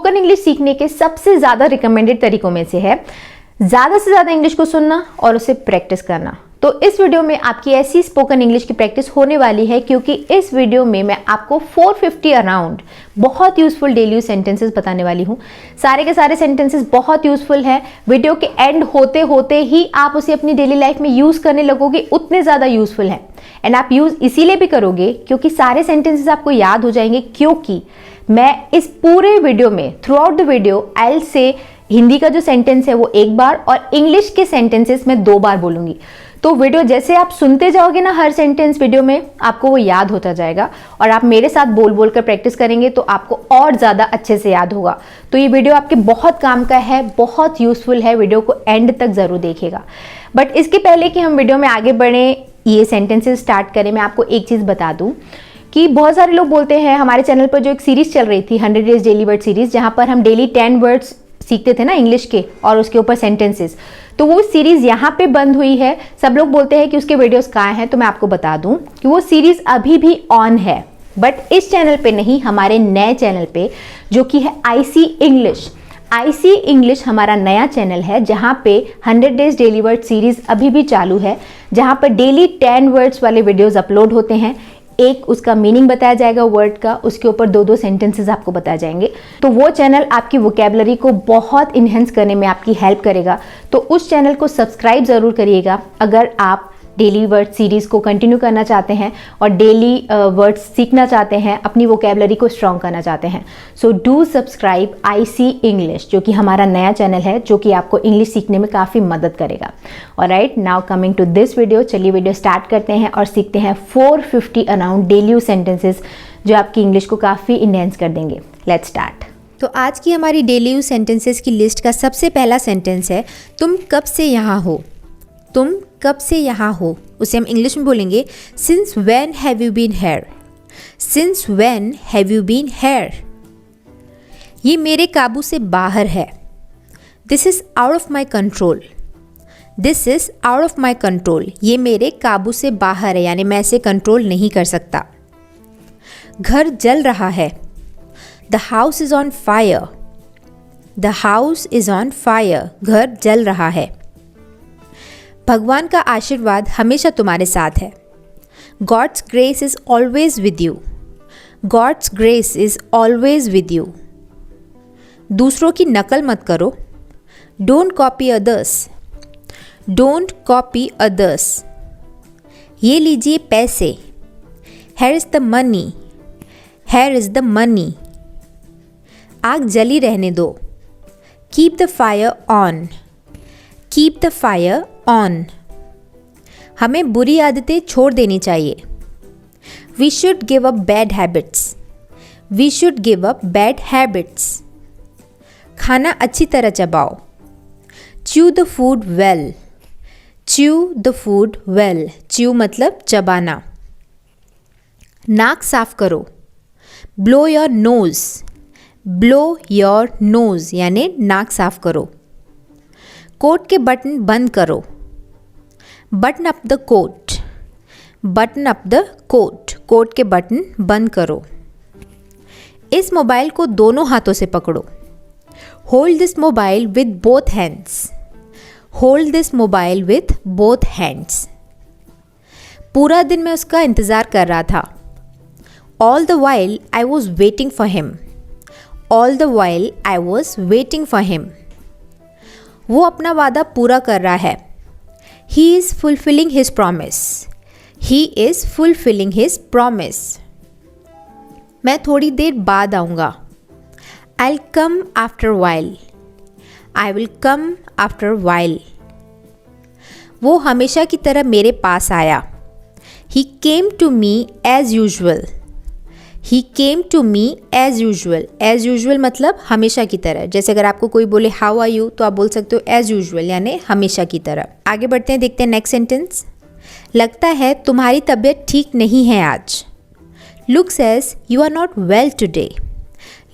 Spoken English सीखने के सबसे ज़्यादा रिकमेंडेड तरीकों में से है ज़्यादा से ज़्यादा इंग्लिश को सुनना और उसे प्रैक्टिस करना। तो इस वीडियो में आपकी ऐसी स्पोकन इंग्लिश की प्रैक्टिस होने वाली है, क्योंकि इस वीडियो में मैं आपको 450 अराउंड बहुत यूजफुल डेली यूज सेंटेंसेस बताने वाली हूँ। सारे के सारे सेंटेंसेस बहुत यूजफुल हैं। वीडियो के एंड होते होते ही आप उसे अपनी डेली लाइफ में यूज करने लगोगे, उतने ज़्यादा यूजफुल हैं। एंड आप यूज इसीलिए भी करोगे क्योंकि सारे सेंटेंसेस आपको याद हो जाएंगे, क्योंकि मैं इस पूरे वीडियो में थ्रू आउट द वीडियो आई से हिंदी का जो सेंटेंस है वो एक बार और इंग्लिश के सेंटेंसेस में 2 बार बोलूंगी। तो वीडियो जैसे आप सुनते जाओगे ना, हर सेंटेंस वीडियो में आपको वो याद होता जाएगा और आप मेरे साथ बोल बोल कर प्रैक्टिस करेंगे तो आपको और ज़्यादा अच्छे से याद होगा। तो ये वीडियो आपके बहुत काम का है, बहुत यूजफुल है। वीडियो को एंड तक ज़रूर देखिएगा। बट इसके पहले कि हम वीडियो में आगे बढ़ें, ये सेंटेंसेस स्टार्ट करें, मैं आपको एक चीज़ बता दूँ कि बहुत सारे लोग बोलते हैं, हमारे चैनल पर जो एक सीरीज़ चल रही थी 100 डेज डेली वर्ड सीरीज़, जहाँ पर हम डेली 10 वर्ड्स सीखते थे ना इंग्लिश के और उसके ऊपर सेंटेंसेस, तो वो सीरीज यहाँ पे बंद हुई है। सब लोग बोलते हैं कि उसके वीडियोस कहाँ हैं, तो मैं आपको बता दूं कि वो सीरीज अभी भी ऑन है, बट इस चैनल पे नहीं, हमारे नए चैनल पे जो कि है आईसी इंग्लिश। आईसी इंग्लिश हमारा नया चैनल है जहाँ पे 100 डेज डेली वर्ड सीरीज अभी भी चालू है, जहाँ पर डेली 10 वर्ड्स वाले वीडियोज अपलोड होते हैं। एक उसका मीनिंग बताया जाएगा वर्ड का, उसके ऊपर 2-2 सेंटेंसेस आपको बताए जाएंगे। तो वो चैनल आपकी वोकैबुलरी को बहुत इन्हेंस करने में आपकी हेल्प करेगा। तो उस चैनल को सब्सक्राइब ज़रूर करिएगा अगर आप डेली वर्ड सीरीज़ को कंटिन्यू करना चाहते हैं और डेली वर्ड्स सीखना चाहते हैं, अपनी वोकैबुलरी को स्ट्रॉन्ग करना चाहते हैं। So do subscribe IC English, जो कि हमारा नया चैनल है, जो कि आपको इंग्लिश सीखने में काफ़ी मदद करेगा। Alright, now coming to this video. चलिए वीडियो स्टार्ट करते हैं और सीखते हैं 450 अराउंड डेली यूज सेंटेंसेस जो आपकी इंग्लिश को काफ़ी इनहेंस कर देंगे। Let's start. तो आज की हमारी डेली यूज सेंटेंसेस की लिस्ट का सबसे पहला सेंटेंस है, तुम कब से यहाँ हो। तुम कब से यहाँ हो, उसे हम इंग्लिश में बोलेंगे since when have you been here. Since when have you been here. ये मेरे काबू से बाहर है। This is out of my control. This is out of my control. ये मेरे काबू से बाहर है, यानी मैं इसे कंट्रोल नहीं कर सकता। घर जल रहा है। The house is on fire. The house is on fire. घर जल रहा है। भगवान का आशीर्वाद हमेशा तुम्हारे साथ है। God's grace is always with you. God's grace is always with you. दूसरों की नकल मत करो। Don't copy others. Don't copy others. ये लीजिए पैसे। Here is the money. Here is the money. आग जली रहने दो। Keep the fire on. Keep the fire on. हमें बुरी आदतें छोड़ देनी चाहिए। We should give up bad habits. We should give up bad habits. खाना अच्छी तरह चबाओ। Chew the food well. Chew the food well. Chew मतलब चबाना। नाक साफ करो। Blow your nose. Blow your nose यानी नाक साफ करो। कोट के बटन बंद करो। Button up the coat. Button up the coat. Coat के बटन बंद करो। इस मोबाइल को दोनों हाथों से पकड़ो। Hold this mobile with both hands. Hold this mobile with both hands. पूरा दिन मैं उसका इंतज़ार कर रहा था। All the while I was waiting for him. All the while I was waiting for him. वो अपना वादा पूरा कर रहा है। He is fulfilling his promise. He is fulfilling his promise. मैं थोड़ी देर बाद आऊँगा। I will come after while. I will come after while. वो हमेशा की तरह मेरे पास आया। He came to me as usual. He came to me as usual. As usual मतलब हमेशा की तरह। जैसे अगर आपको कोई बोले हाउ आर यू, तो आप बोल सकते हो एज यूजुअल यानी हमेशा की तरह। आगे बढ़ते हैं, देखते हैं नेक्स्ट सेंटेंस। लगता है तुम्हारी तबीयत ठीक नहीं है आज। Looks as you are not well today.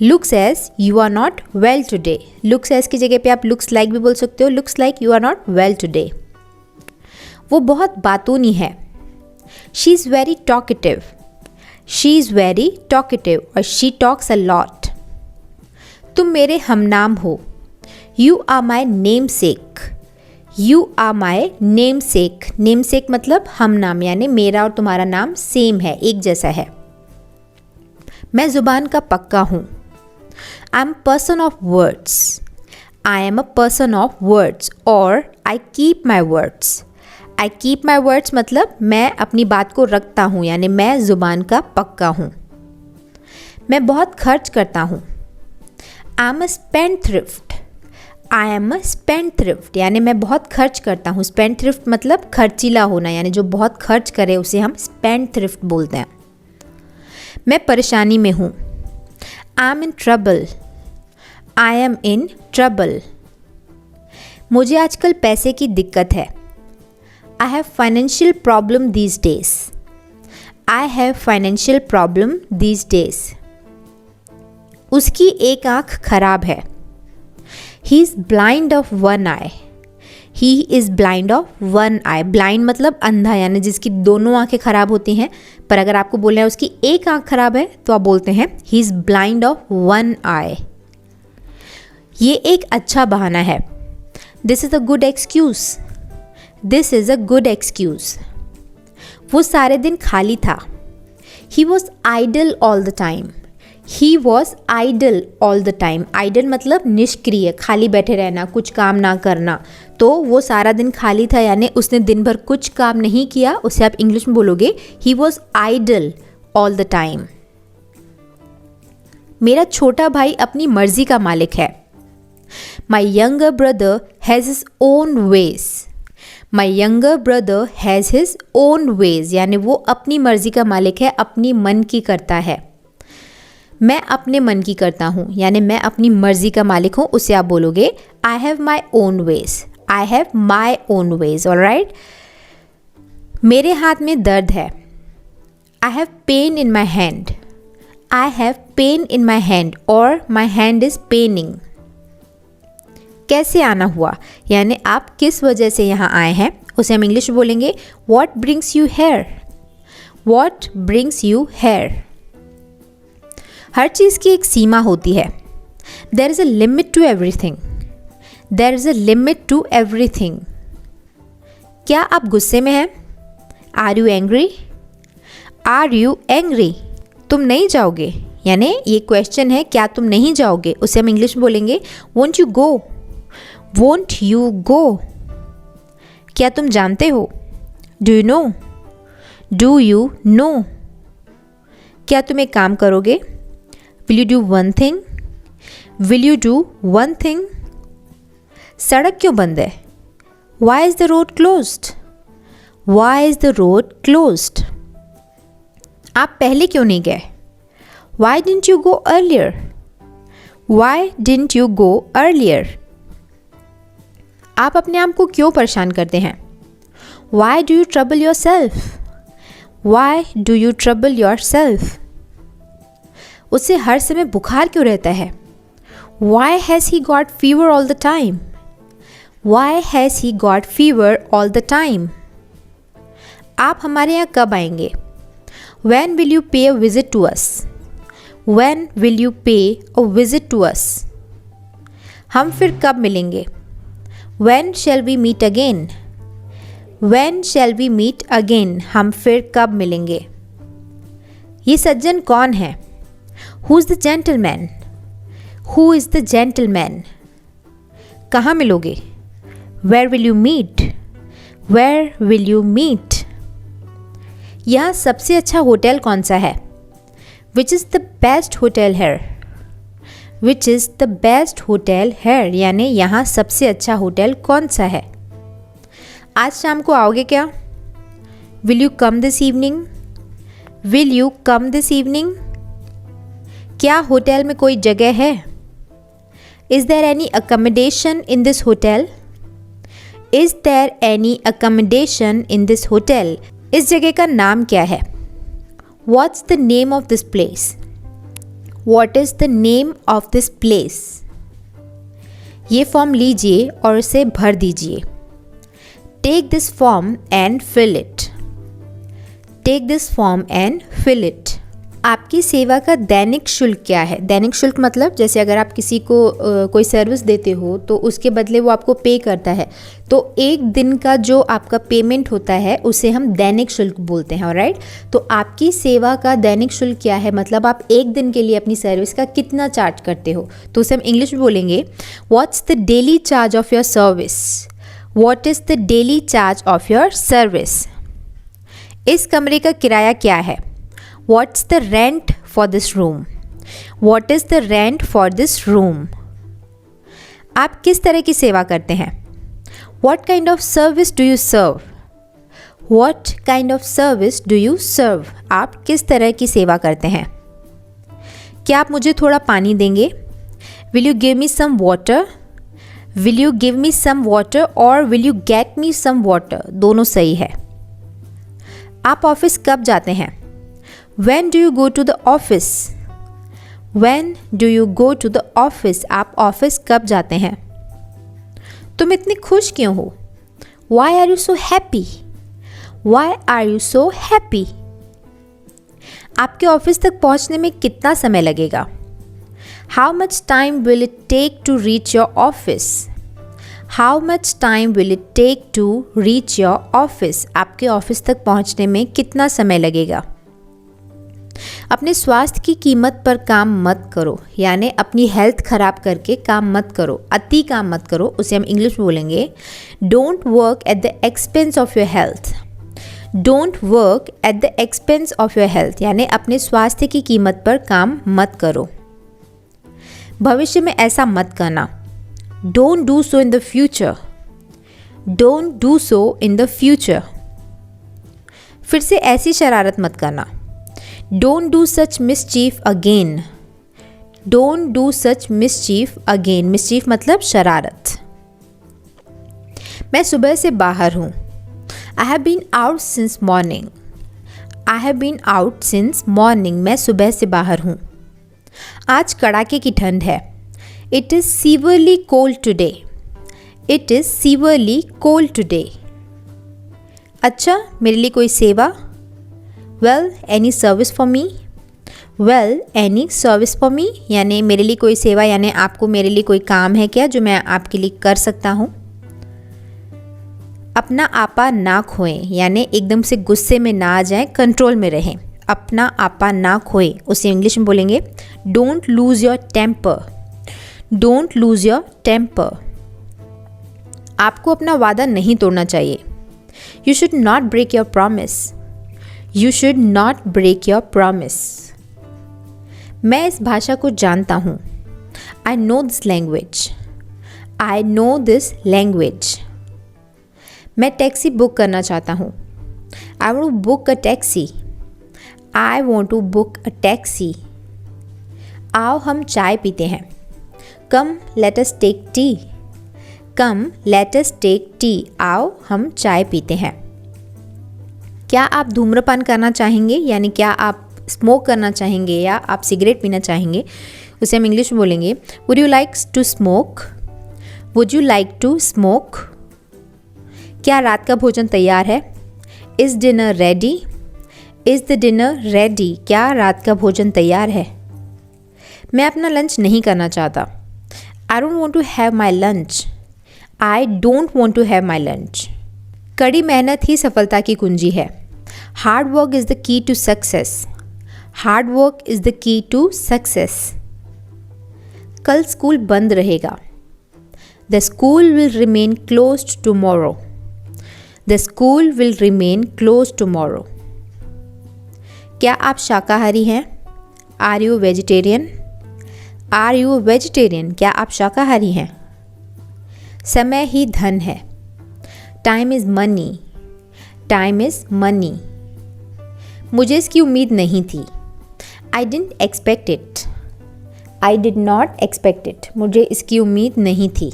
Looks as you are not well today. Looks as की जगह पे आप लुक्स लाइक भी बोल सकते हो। Looks like you are not well today. वो बहुत बातूनी है। She is very talkative. She is very talkative और she talks a lot. तुम मेरे हमनाम हो। You are my namesake. You are my namesake. Namesake मतलब हम नाम, यानी मेरा और तुम्हारा नाम सेम है, एक जैसा है। मैं ज़ुबान का पक्का हूँ। I am person of words. I am a person of words और I keep my words. I keep my words मतलब मैं अपनी बात को रखता हूँ, यानी मैं ज़ुबान का पक्का हूँ। मैं बहुत खर्च करता हूँ। I am a spendthrift. I am a spendthrift यानी मैं बहुत खर्च करता हूँ। स्पेंडथ्रिफ्ट मतलब खर्चीला होना, यानी जो बहुत खर्च करे उसे हम स्पेंडथ्रिफ्ट बोलते हैं। मैं परेशानी में हूँ। I M in trouble. I am in trouble. मुझे आजकल पैसे की दिक्कत है। I have financial problem these days. I have financial problem these days. उसकी एक आँख खराब है। He is blind of one I. He is blind of one I. Blind मतलब अंधा, यानी जिसकी दोनों आंखें खराब होती हैं, पर अगर आपको बोलना है उसकी एक आंख खराब है तो आप बोलते हैं he is blind of one eye. ये एक अच्छा बहाना है। This is a good excuse. This is a good excuse. वो सारे दिन खाली था। He was idle all the time. He was idle all the time. Idle मतलब निष्क्रिय, खाली बैठे रहना, कुछ काम ना करना। तो वो सारा दिन खाली था, यानी उसने दिन भर कुछ काम नहीं किया, उसे आप इंग्लिश में बोलोगे he was idle all the time. मेरा छोटा भाई अपनी मर्जी का मालिक है। My younger brother has his own ways. My younger brother has his own ways यानी वो अपनी मर्जी का मालिक है, अपनी मन की करता है। मैं अपने मन की करता हूँ, यानी मैं अपनी मर्जी का मालिक हूँ, उसे आप बोलोगे I have my own ways. I have my own ways. Alright. मेरे हाथ में दर्द है। I have pain in my hand. I have pain in my hand और माई हैंड इज पेनिंग। कैसे आना हुआ, यानी आप किस वजह से यहाँ आए हैं, उसे हम इंग्लिश में बोलेंगे what brings you here. What brings you here. हर चीज़ की एक सीमा होती है। There is a limit to everything. There is a limit to everything. क्या आप गुस्से में हैं? Are you angry? Are you angry? तुम नहीं जाओगे, यानी ये क्वेश्चन है क्या तुम नहीं जाओगे, उसे हम इंग्लिश में बोलेंगे won't you go. Won't you go. क्या तुम जानते हो? Do you no? Do you no? क्या तुम एक काम करोगे? Will you do one thing? Will you do one thing? सड़क क्यों बंद है? Why is the road closed? Why is the road closed? आप पहले क्यों नहीं गए? Why didn't you go earlier? Why didn't you go earlier? आप अपने आप को क्यों परेशान करते हैं? Why do you trouble yourself? Why do you trouble yourself? उसे हर समय बुखार क्यों रहता है? Why has he got fever all the time? Why has he got fever all the time? आप हमारे यहाँ कब आएंगे? When will you pay a visit to us? When will you pay a visit to us? हम फिर कब मिलेंगे? When shall we meet again? When shall we meet again? हम फिर कब मिलेंगे? ये सज्जन कौन है? Who is the gentleman? Who is the gentleman? कहाँ मिलोगे? Where will you meet? Where will you meet? यहाँ सबसे अच्छा होटल कौन सा है? Which is the best hotel here? Which is the best hotel here? यानी यहाँ सबसे अच्छा होटल कौन सा है? आज शाम को आओगे क्या? Will you come this evening? Will you come this evening? क्या होटल में कोई जगह है? Is there any accommodation in this hotel? Is there any accommodation in this hotel? इस जगह का नाम क्या है? What's the name of this place? What is the name of this place? ये फॉर्म लीजिए और इसे भर दीजिए। Take this form and fill it. Take this form and fill it. आपकी सेवा का दैनिक शुल्क क्या है? दैनिक शुल्क मतलब जैसे अगर आप किसी को कोई सर्विस देते हो तो उसके बदले वो आपको पे करता है, तो एक दिन का जो आपका पेमेंट होता है उसे हम दैनिक शुल्क बोलते हैं, ऑलराइट। तो आपकी सेवा का दैनिक शुल्क क्या है, मतलब आप एक दिन के लिए अपनी सर्विस का कितना चार्ज करते हो, तो उसे हम इंग्लिश में बोलेंगे what's the daily charge of your service. What is the daily charge of your service. इस कमरे का किराया क्या है? What's the rent for this room? What is the rent for this room? आप किस तरह की सेवा करते हैं? What kind of service do you serve? What kind of service do you serve? आप किस तरह की सेवा करते हैं? क्या आप मुझे थोड़ा पानी देंगे? Will you give me some water? Will you give me some water or will you get me some water? दोनों सही है। आप ऑफिस कब जाते हैं? When do you go to the office? When do you go to the office? आप office कब जाते हैं? तुम इतनी खुश क्यों हो? Why are you so happy? Why are you so happy? आपके ऑफिस तक पहुंचने में कितना समय लगेगा? How much time will it take to reach your office? How much time will it take to reach your office? आपके office तक पहुंचने में कितना समय लगेगा? अपने स्वास्थ्य की कीमत पर काम मत करो, यानी अपनी हेल्थ खराब करके काम मत करो, अति काम मत करो, उसे हम इंग्लिश में बोलेंगे don't work at the expense of your health. Don't work at the expense of your health, यानी अपने स्वास्थ्य की कीमत पर काम मत करो। भविष्य में ऐसा मत करना। Don't do so in the future. Don't do so in the future. फिर से ऐसी शरारत मत करना। Don't do such mischief again. Don't do such mischief again. Mischief मतलब शरारत। मैं सुबह से बाहर हूँ। I have been out since morning. I have been out since morning. मैं सुबह से बाहर हूँ। आज कड़ाके की ठंड है। It is severely cold today. It is severely cold today. अच्छा, मेरे लिए कोई सेवा? Well, any service for me? Well, any service for me? यानी मेरे लिए कोई सेवा, यानी आपको मेरे लिए कोई काम है क्या जो मैं आपके लिए कर सकता हूँ? अपना आपा ना खोएं, यानी एकदम से गुस्से में ना आ जाएं, कंट्रोल में रहें। अपना आपा ना खोएं, उसे इंग्लिश में बोलेंगे don't lose your temper. Don't lose your temper. आपको अपना वादा नहीं तोड़ना चाहिए। You should not break your promise. You should not break your promise. मैं इस भाषा को जानता हूँ। I know this language. I know this language. मैं टैक्सी बुक करना चाहता हूँ। I want to book a taxi. I want to book a taxi. आओ हम चाय पीते हैं। Come, let us take tea. Come, let us take tea. आओ हम चाय पीते हैं। क्या आप धूम्रपान करना चाहेंगे, यानी क्या आप स्मोक करना चाहेंगे या आप सिगरेट पीना चाहेंगे, उसे हम इंग्लिश में बोलेंगे would you like to smoke. Would you like to smoke. क्या रात का भोजन तैयार है? Is dinner ready. Is the dinner ready. क्या रात का भोजन तैयार है? मैं अपना लंच नहीं करना चाहता। I don't want to have my lunch. I don't want to have my lunch. कड़ी मेहनत ही सफलता की कुंजी है। Hard work is the key to success. Hard work is the key to success. कल स्कूल बंद रहेगा। The school will remain closed tomorrow. The school will remain closed tomorrow. क्या आप शाकाहारी हैं? Are you vegetarian. Are you vegetarian. क्या आप शाकाहारी हैं? समय ही धन है। Time is money. Time is money. मुझे इसकी उम्मीद नहीं थी। I didn't expect it. I did not expect it. मुझे इसकी उम्मीद नहीं थी।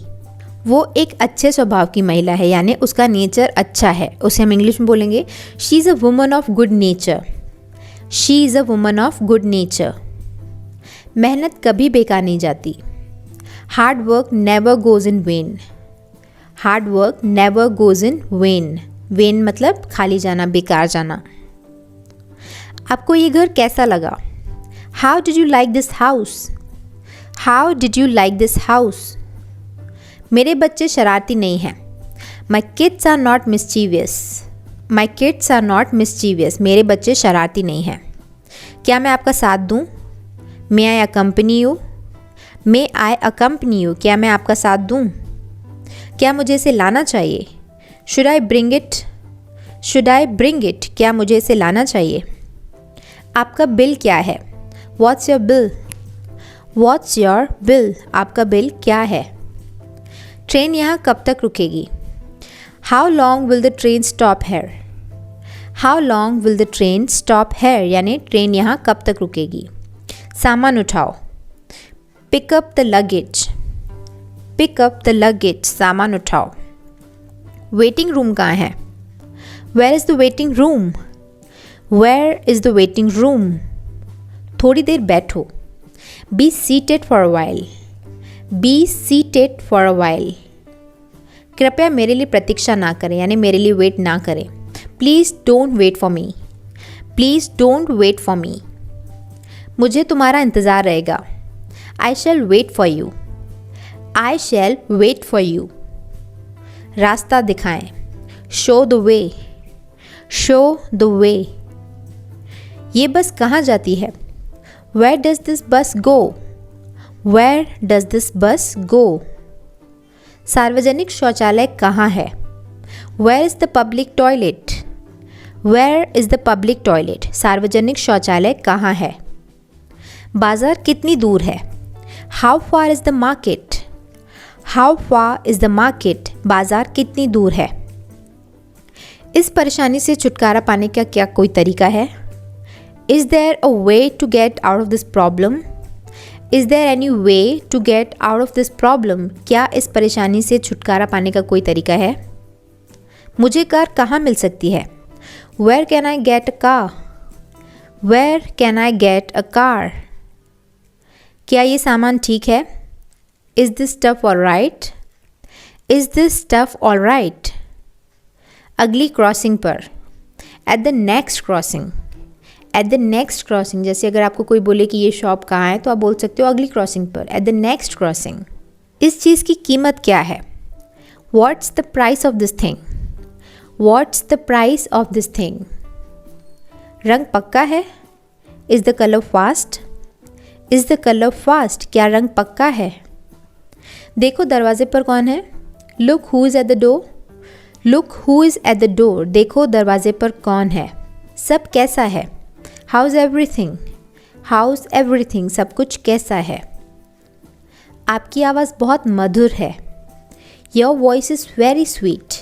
वो एक अच्छे स्वभाव की महिला है, यानी उसका नेचर अच्छा है, उसे हम इंग्लिश में बोलेंगे she is a woman of good nature. She is a woman of good nature. मेहनत कभी बेकार नहीं जाती। Hard work never goes in when. Hard work never goes in when. When मतलब खाली जाना, बेकार जाना। आपको ये घर कैसा लगा? How did you like this house? How did you like this house? मेरे बच्चे शरारती नहीं हैं। My kids are not mischievous. My kids are not mischievous. मेरे बच्चे शरारती नहीं हैं। क्या मैं आपका साथ दूँ? May I accompany you? May I accompany you? क्या मैं आपका साथ दूँ? क्या मुझे इसे लाना चाहिए? Should I bring it? Should I bring it? क्या मुझे इसे लाना चाहिए? आपका बिल क्या है? What's your bill? What's your bill? आपका बिल क्या है? ट्रेन यहाँ कब तक रुकेगी? How long will the train stop here? How long will the train stop here? यानी ट्रेन यहाँ कब तक रुकेगी? सामान उठाओ। Pick up the luggage. Pick up the luggage. सामान उठाओ। वेटिंग रूम कहाँ है? Where is the waiting room? Where is the waiting room? थोड़ी देर बैठो। Be seated for a while. Be seated for a while. कृपया मेरे लिए प्रतीक्षा ना करें, यानी मेरे लिए वेट ना करें। Please don't wait for me. Please don't wait for me. मुझे तुम्हारा इंतज़ार रहेगा। I shall wait for you. I shall wait for you. रास्ता दिखाएं। Show the way. Show the way. ये बस कहाँ जाती है? वेयर डज दिस बस गो? वेयर डज दिस बस गो? सार्वजनिक शौचालय कहाँ है? Where is the public toilet? Where is the public toilet? सार्वजनिक शौचालय कहाँ है? बाज़ार कितनी दूर है? How far is the market? How far is the market? बाज़ार कितनी दूर है? इस परेशानी से छुटकारा पाने का क्या कोई तरीका है? Is there a way to get out of this problem? Is there any way to get out of this problem? क्या इस परेशानी से छुटकारा पाने का कोई तरीका है? मुझे कार कहाँ मिल सकती है? Where can I get a car? Where can I get a car? क्या ये सामान ठीक है? Is this stuff all right? Is this stuff all right? अगली क्रॉसिंग पर। At the next crossing. At the next crossing. जैसे अगर आपको कोई बोले कि ये शॉप कहाँ है तो आप बोल सकते हो अगली क्रॉसिंग पर, एट द नेक्स्ट क्रॉसिंग। इस चीज़ की कीमत क्या है? What's the price of this thing? What's the price of this thing? रंग पक्का है? Is the colour fast? Is the colour fast? क्या रंग पक्का है? देखो दरवाजे पर कौन है? Look who is at the door? Look who is at the door? देखो दरवाजे पर कौन है? सब कैसा है? How is everything? How is everything? सब कुछ कैसा है? आपकी आवाज़ बहुत मधुर है। Your voice is very sweet.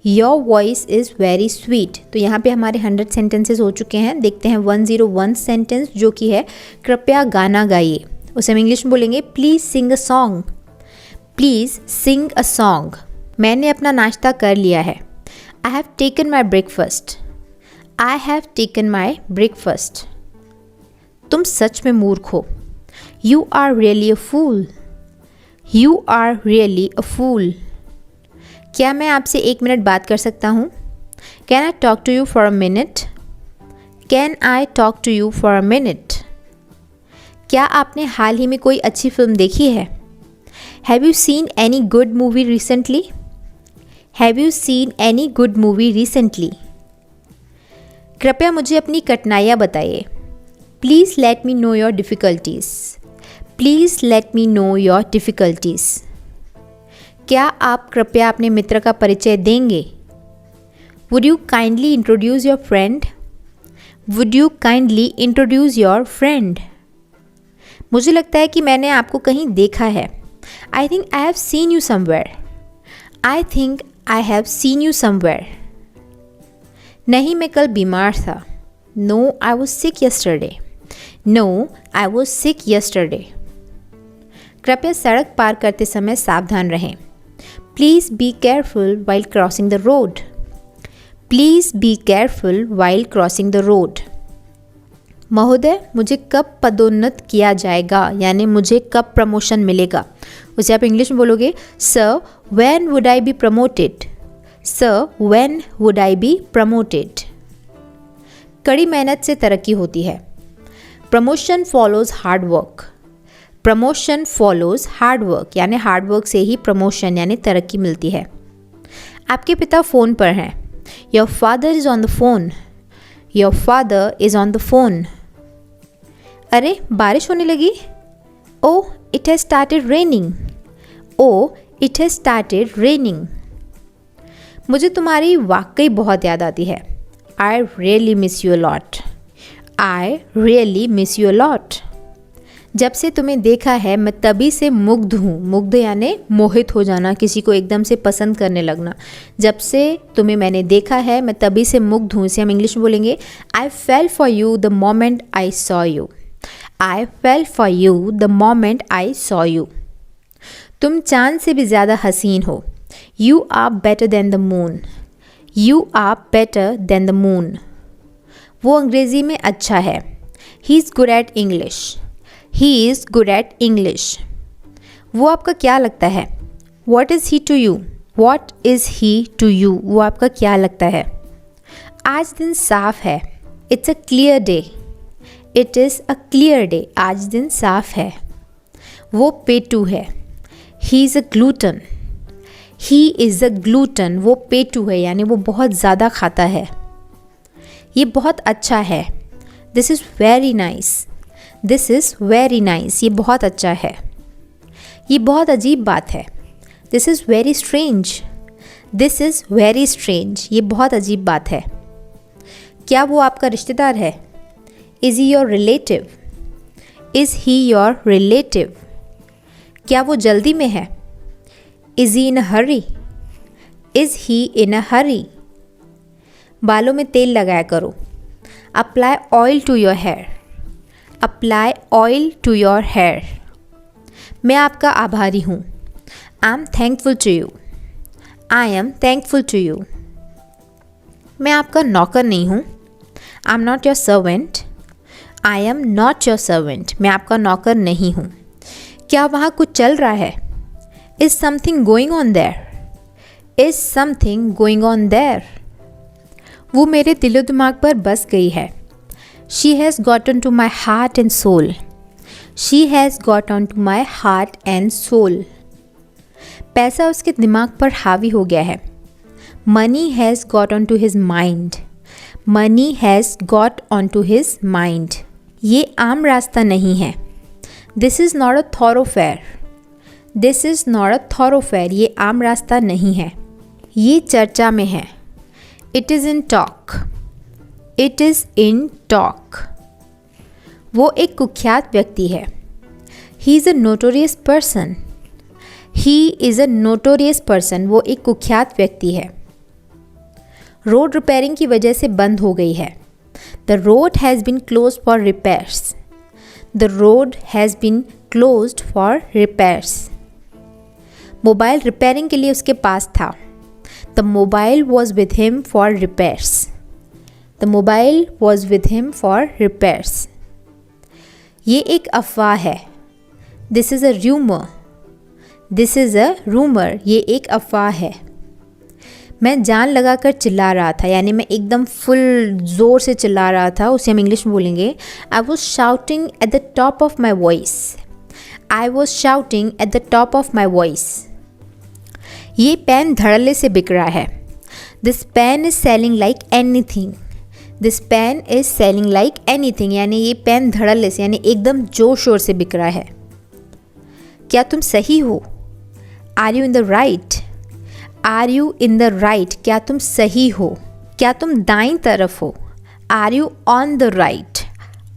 Your voice is very sweet. तो यहाँ पे हमारे 100 सेंटेंसेस हो चुके हैं। देखते हैं 101 सेंटेंस जो कि है कृपया गाना गाइए। उसे हम इंग्लिश में बोलेंगे please sing a song. Please sing a song. मैंने अपना नाश्ता कर लिया है। I have taken my breakfast. I have taken my breakfast. तुम सच में मूर्ख हो। You are really a fool. You are really a fool. क्या मैं आपसे 1 मिनट बात कर सकता हूँ? Can I talk to you for a minute? Can I talk to you for a minute? क्या आपने हाल ही में कोई अच्छी फिल्म देखी है? Have you seen any good movie recently? Have you seen any good movie recently? कृपया मुझे अपनी कठिनाइयाँ बताइए। Please let me know your difficulties. Please let me know your difficulties. क्या आप कृपया अपने मित्र का परिचय देंगे? Would you kindly introduce your friend? Would you kindly introduce your friend? मुझे लगता है कि मैंने आपको कहीं देखा है। आई think I have seen you somewhere. I think I have seen you somewhere. नहीं, मैं कल बीमार था। No, I was sick yesterday. No, I was sick yesterday. कृपया सड़क पार करते समय सावधान रहें। Please be careful while crossing the road. Please be careful while crossing the road. महोदय, मुझे कब पदोन्नत किया जाएगा? यानी मुझे कब प्रमोशन मिलेगा? उसे आप इंग्लिश में बोलोगे sir when would I be promoted? Sir when would I be promoted? कड़ी मेहनत से तरक्की होती है। Promotion follows hard work. Promotion follows hard work यानी हार्ड वर्क से ही प्रमोशन यानी तरक्की मिलती है। आपके पिता फ़ोन पर हैं। Your father is on the phone. Your father is on the phone. अरे बारिश होने लगी। Oh it has started raining. Oh it has started raining. मुझे तुम्हारी वाकई बहुत याद आती है। I really miss you lot. I really miss you lot. जब से तुम्हें देखा है मैं तभी से मुग्ध हूँ। मुग्ध यानी मोहित हो जाना, किसी को एकदम से पसंद करने लगना। जब से तुम्हें मैंने देखा है मैं तभी से मुग्ध हूँ, इसे हम इंग्लिश में बोलेंगे I fell for you the moment I saw you. I fell for you the moment I saw you. तुम चांद से भी ज़्यादा हसीन हो। You are better than the moon. You are better than the moon. वो अंग्रेज़ी में अच्छा है। He is good at English. He is good at English. वो आपका क्या लगता है। What is he to you. What is he to you. वो आपका क्या लगता है। आज दिन साफ है। It's a clear day. It is a clear day. आज दिन साफ है। वो पेटू है। He is a gluten. He is a gluten. वो पेटू है यानी वो बहुत ज़्यादा खाता है। ये बहुत अच्छा है। This is very nice. This is very nice. ये बहुत अच्छा है। ये बहुत अजीब बात है। This is very strange. This is very strange. ये बहुत अजीब बात है। क्या वो आपका रिश्तेदार है। Is he your relative. Is he your relative. क्या वो जल्दी में है। Is he in a hurry. Is he in a hurry. बालों में तेल लगाया करो। Apply oil to your hair. Apply oil to your hair. मैं आपका आभारी हूँ। I am thankful to you. I am thankful to you. मैं आपका नौकर नहीं हूँ। I am not your servant. I am not your servant. मैं आपका नौकर नहीं हूँ। क्या वहाँ कुछ चल रहा है। Is something going on there. Is something going on there. वो मेरे दिलो दिमाग पर बस गई है। She has gotten to my heart and soul. She has gotten to my heart and soul. पैसा उसके दिमाग पर हावी हो गया है। Money has got on to his mind. Money has got on to his mind. ये आम रास्ता नहीं है। This is not a थॉरोफेयर। This is not a थॉरोफेयर। ये आम रास्ता नहीं है। ये चर्चा में है। It is in talk. It is in talk. वो एक कुख्यात व्यक्ति है। He is a notorious person. He is a notorious person. वो एक कुख्यात व्यक्ति है। रोड रिपेयरिंग की वजह से बंद हो गई है। The road has been close for repairs. The road has been closed for repairs. Mobile repairing के लिए उसके पास था। The mobile was with him for repairs. The mobile was with him for repairs. ये एक अफवाह है। This is a rumour. This is a rumour. ये एक अफवाह है। मैं जान लगाकर चिल्ला रहा था यानी मैं एकदम फुल ज़ोर से चिल्ला रहा था, उसे हम इंग्लिश में बोलेंगे I was shouting at the top of my voice. I was shouting at the top of my voice. ये पेन धड़ल्ले से बिक रहा है। This pen is selling like anything. This pen is selling like anything यानी ये pen धड़ल्ले से यानी एकदम जोर शोर से बिक रहा है। क्या तुम सही हो। Are you in the right. Are you in the right. क्या तुम सही हो। क्या तुम दाईं तरफ हो। Are you on the right.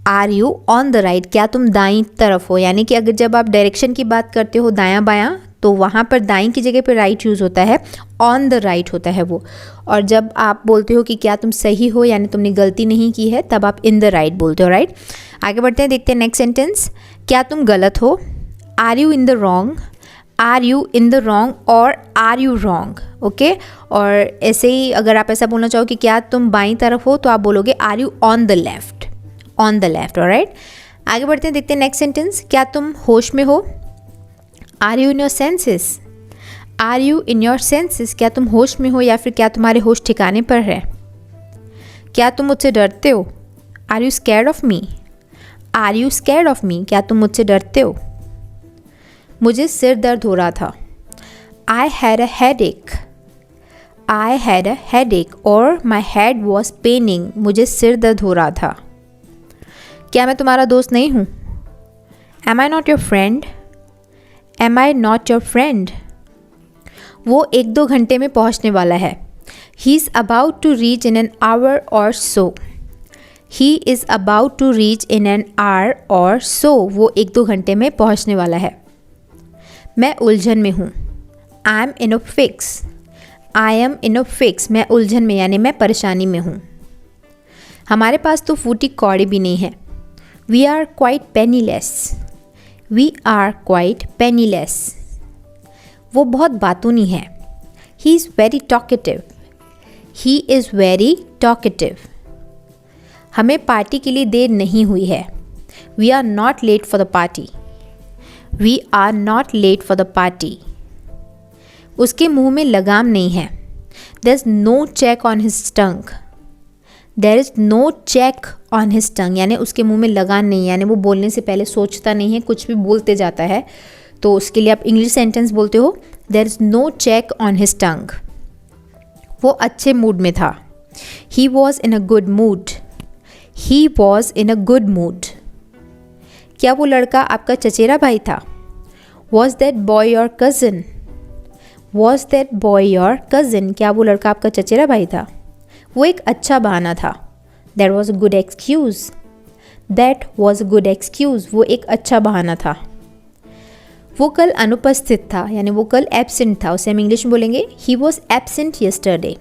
Are you on the right. क्या तुम दाईं तरफ हो यानी कि अगर जब आप डायरेक्शन की बात करते हो दायां बायां तो वहाँ पर दाईं की जगह पर राइट यूज़ होता है। ऑन द राइट होता है वो। और जब आप बोलते हो कि क्या तुम सही हो यानी तुमने गलती नहीं की है तब आप इन द राइट बोलते हो। राइट। आगे बढ़ते हैं, देखते हैं नेक्स्ट सेंटेंस। क्या तुम गलत हो। Are you in the wrong. Are you in the wrong और आर यू रॉन्ग। ओके। और ऐसे ही अगर आप ऐसा बोलना चाहो कि क्या तुम बाईं तरफ हो तो आप बोलोगे are you on the left. On the left. Alright. आगे बढ़ते हैं, देखते हैं नेक्स्ट सेंटेंस। क्या तुम होश में हो। Are you in your senses. Are you in your senses. क्या तुम होश में हो या फिर क्या तुम्हारे होश ठिकाने पर है। क्या तुम मुझसे डरते हो। Are you scared of me. Are you scared of me, क्या तुम मुझसे डरते हो? मुझे सिर दर्द हो रहा था। I had a headache, I had a headache और माई हेड वॉज पेनिंग, मुझे सिर दर्द हो रहा था। क्या मैं तुम्हारा दोस्त नहीं हूँ? Am I not your friend, am I not your friend. वो 1-2 घंटे में पहुँचने वाला है। He is about to reach in an hour or so, he is about to reach in an hour or so, वो 1-2 घंटे में पहुँचने वाला है। मैं उलझन में हूँ। I M in a fix, I am in a fix, मैं उलझन में यानी मैं परेशानी में हूँ। हमारे पास तो फूटी कौड़ी भी नहीं है। We are quite penniless, we are quite penniless. वो बहुत बातूनी है। He is very talkative, he is very talkative. हमें पार्टी के लिए देर नहीं हुई है। We are not late for the party, we are not late for the party. उसके मुंह में लगाम नहीं है। There is no check on his tongue, there is no check on his tongue, यानी उसके मुंह में लगाम नहीं है, यानी वो बोलने से पहले सोचता नहीं है, कुछ भी बोलते जाता है। तो उसके लिए आप इंग्लिश सेंटेंस बोलते हो, there is no check on his tongue. वो अच्छे मूड में था। He was in a good mood, he was in a good mood. क्या वो लड़का आपका चचेरा भाई था? Was that boy your cousin, was that boy your cousin, क्या वो लड़का आपका चचेरा भाई था? वो एक अच्छा बहाना था। That was a good excuse, that was a good excuse, वो एक अच्छा बहाना था। वो कल अनुपस्थित था, यानी वो कल एब्सेंट था, उसे हम इंग्लिश में बोलेंगे he was absent yesterday,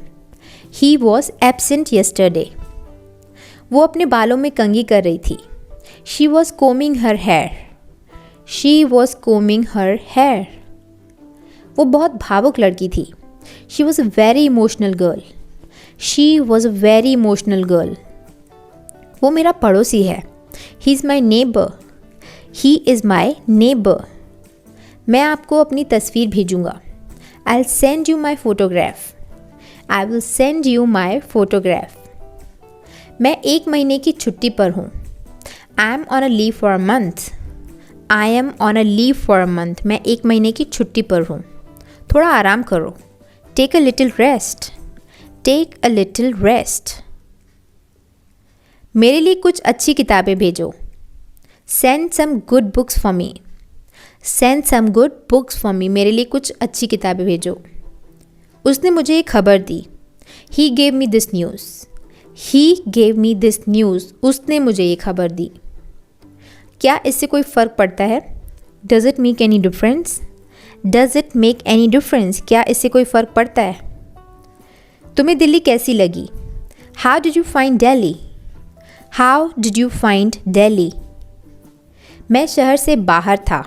he was absent yesterday. वो अपने बालों में कंघी कर रही थी। She was combing her hair, she was combing her hair. वो बहुत भावुक लड़की थी। She was a very emotional girl, she was a very emotional girl. वो मेरा पड़ोसी है। He is my neighbour, he is my neighbour. मैं आपको अपनी तस्वीर भेजूँगा। I will send you my photograph, I will send you my photograph. मैं 1 महीने की छुट्टी पर हूँ। I am on a leave for a month, I am on a leave for a month, मैं 1 महीने की छुट्टी पर हूँ। थोड़ा आराम करो। Take a little rest, take a little rest. मेरे लिए कुछ अच्छी किताबें भेजो। Send some good books for me, send some good books for me, मेरे लिए कुछ अच्छी किताबें भेजो। उसने मुझे एक खबर दी। He gave me this news, he gave me this news, उसने मुझे ये खबर दी। क्या इससे कोई फ़र्क पड़ता है? Does it make any difference, does it make any difference, क्या इससे कोई फ़र्क पड़ता है? तुम्हें दिल्ली कैसी लगी? How did you find Delhi, how did you find Delhi. मैं शहर से बाहर था।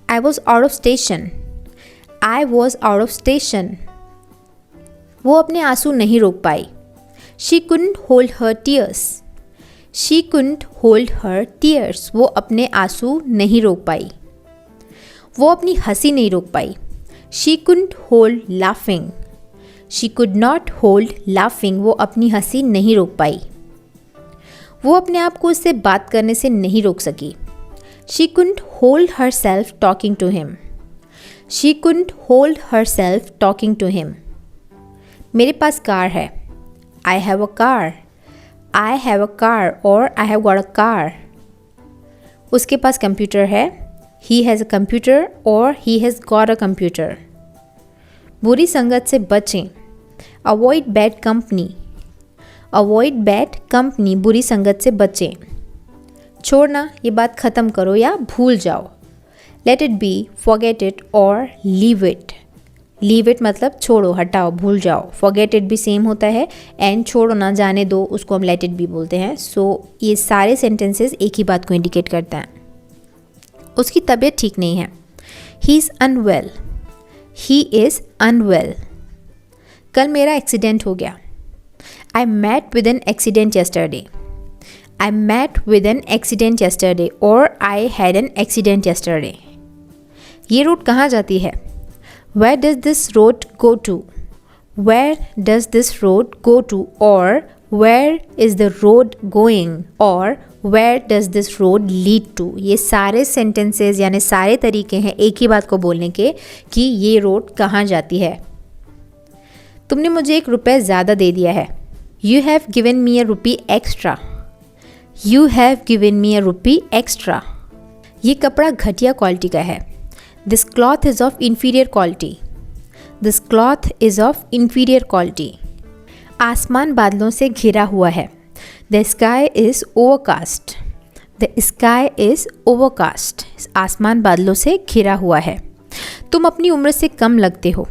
I was out of station, I was out of station. वो अपने आंसू नहीं रोक पाई। She couldn't hold her tears, she couldn't hold her tears, वो अपने आंसू नहीं रोक पाई। वो अपनी हंसी नहीं रोक पाई। She couldn't hold laughing, she could not hold laughing, वो अपनी हंसी नहीं रोक पाई। वो अपने आप को उससे बात करने से नहीं रोक सकी। She couldn't hold her self talking to him, she couldn't hold her self talking to him. मेरे पास कार है। I have a car, I have a car और I have got a car. उसके पास कंप्यूटर है। He has a computer और he has got a computer. बुरी संगत से बचें। Avoid bad company, avoid bad company, बुरी संगत से बचें। छोड़ना, ये बात ख़त्म करो या भूल जाओ। Let it be, forget it और लीव इट। लीव इट मतलब छोड़ो, हटाओ, भूल जाओ। फॉरगेट इट भी सेम होता है एंड छोड़ो ना, जाने दो, उसको हम लेट इट भी बोलते हैं। सो ये सारे सेंटेंसेस एक ही बात को इंडिकेट करते हैं। उसकी तबीयत ठीक नहीं है। He is unwell, he is unwell. कल मेरा एक्सीडेंट हो गया। I met with an accident yesterday, I met with an accident yesterday or I had an accident yesterday. ये रोड कहाँ जाती है? Where does this road go to? Where does this road go to? Or where is the road going? Or where does this road lead to. ये सारे sentences यानी सारे तरीके हैं एक ही बात को बोलने के कि ये रोड कहाँ जाती है। तुमने मुझे ₹1 ज़्यादा दे दिया है। You have given me a ₹1 extra. You have given me a ₹1 extra. ये कपड़ा घटिया क्वालिटी का है। This cloth is of inferior quality. This cloth is of inferior quality. आसमान बादलों से घिरा हुआ है। The sky is overcast. The sky is overcast. आसमान बादलों से घिरा हुआ है। तुम अपनी उम्र से कम लगते हो।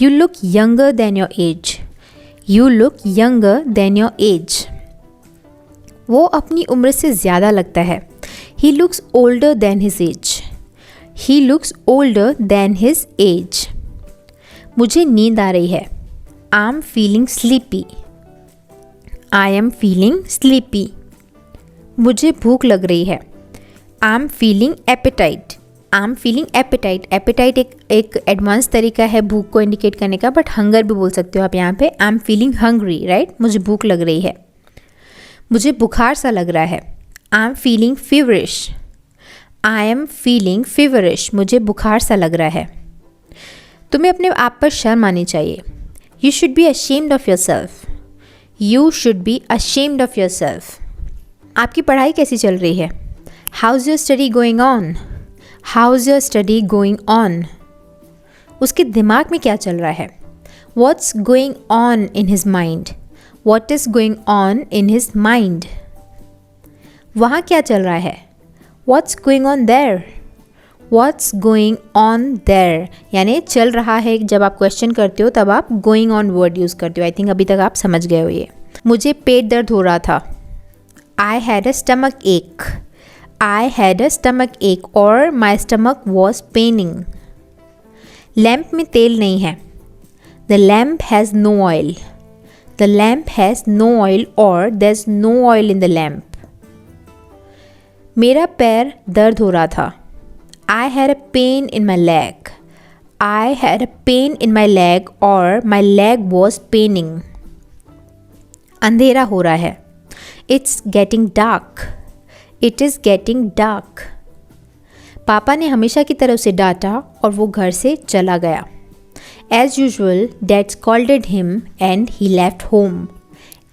You look younger than your age. You look younger than your age. वो अपनी उम्र से ज़्यादा लगता है। He looks older than his age. He looks older than his age. मुझे नींद आ रही है। I am feeling sleepy. I am feeling sleepy. मुझे भूख लग रही है। I am feeling appetite. I am feeling appetite. Appetite एक एडवांस तरीका है भूख को इंडिकेट करने का, बट हंगर भी बोल सकते हो आप यहाँ पे। आई एम फीलिंग हंग्री, राइट। मुझे भूख लग रही है। मुझे बुखार सा लग रहा है। I am feeling feverish. I am feeling feverish. मुझे बुखार सा लग रहा है। तुम्हें अपने आप पर शर्म आनी चाहिए। You should be ashamed of your self. You should be ashamed of your self. आपकी पढ़ाई कैसी चल रही है? How is your study going on? How is your study going on? उसके दिमाग में क्या चल रहा है? What's going on in his mind? What is going on in his mind? वहाँ क्या चल रहा है? What's going on there? What's going on there यानी चल रहा है। जब आप क्वेश्चन करते हो तब आप गोइंग ऑन वर्ड यूज़ करते हो। आई थिंक अभी तक आप समझ गए हो ये। मुझे पेट दर्द हो रहा था। आई हैड अ स्टमक एक। I had a stomach ache और my stomach was paining. Lamp में तेल नहीं है। The lamp has no oil. The lamp has no oil और there is no oil in the lamp. मेरा पैर दर्द हो रहा था। I had a pain in my leg. I had a pain in my leg or my leg was paining. अंधेरा हो रहा है। It's getting dark. It is getting dark. पापा ने हमेशा की तरह उसे डांटा और वो घर से चला गया। As usual, Dad scolded him and he left home.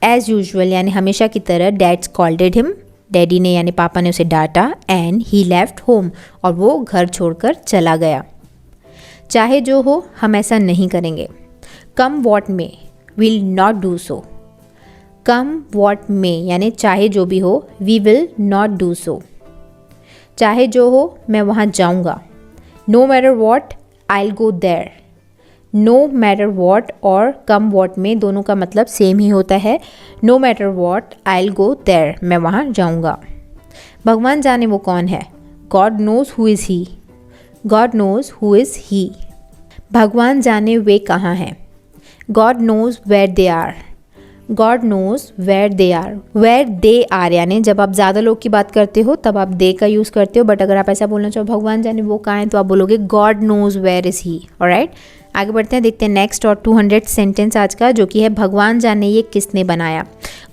As usual यानी हमेशा की तरह Dad scolded him. डैडी ने यानी पापा ने उसे डांटा एंड ही लेफ्ट होम और वो घर छोड़कर चला गया। चाहे जो हो हम ऐसा नहीं करेंगे। Come what may will not do so. Come what may यानी चाहे जो भी हो we will not do so. चाहे जो हो मैं वहाँ जाऊँगा। No matter what I will go there. No matter what और कम वॉट में दोनों का मतलब सेम ही होता है। No matter what I will go there मैं वहाँ जाऊँगा। भगवान जाने वो कौन है। God knows who is he. God knows who is he. भगवान जाने वे कहाँ हैं। God knows where they are. God knows where they are. Where they are यानी जब आप ज़्यादा लोग की बात करते हो तब आप दे का यूज़ करते हो, बट अगर आप ऐसा बोलना चाहो भगवान जाने वो कहाँ हैं तो आप बोलोगे God knows where is he. Alright, आगे बढ़ते हैं, देखते हैं नेक्स्ट और 200 सेंटेंस आज का, जो कि है भगवान जाने ये किसने बनाया।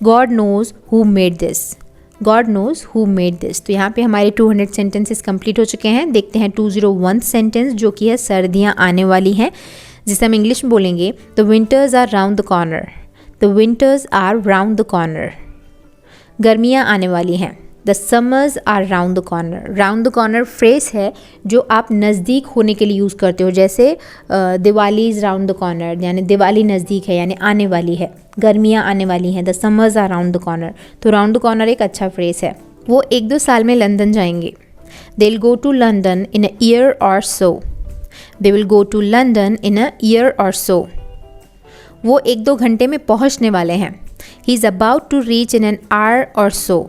God knows who made this. God knows who made this. तो यहाँ पे हमारे 200 सेंटेंसेस कंप्लीट हो चुके हैं। देखते हैं 201 सेंटेंस जो कि है सर्दियाँ आने वाली हैं, जिसे हम इंग्लिश में बोलेंगे the winters are round the corner. The winters are round the corner. गर्मियाँ आने वाली हैं। The summers are round the corner. Round the corner phrase है जो आप नज़दीक होने के लिए यूज़ करते हो, जैसे Diwali is round the corner यानी दिवाली नज़दीक है यानी आने वाली है। गर्मियाँ आने वाली हैं। The summers are round the corner. तो राउंड द कॉर्नर एक अच्छा फ्रेज है। वो 1-2 साल में लंदन जाएंगे। They will go to London in a year or so. They will go to London in a year or so. वो 1-2 घंटे में पहुँचने वाले हैं। He is about to reach in an hour or so.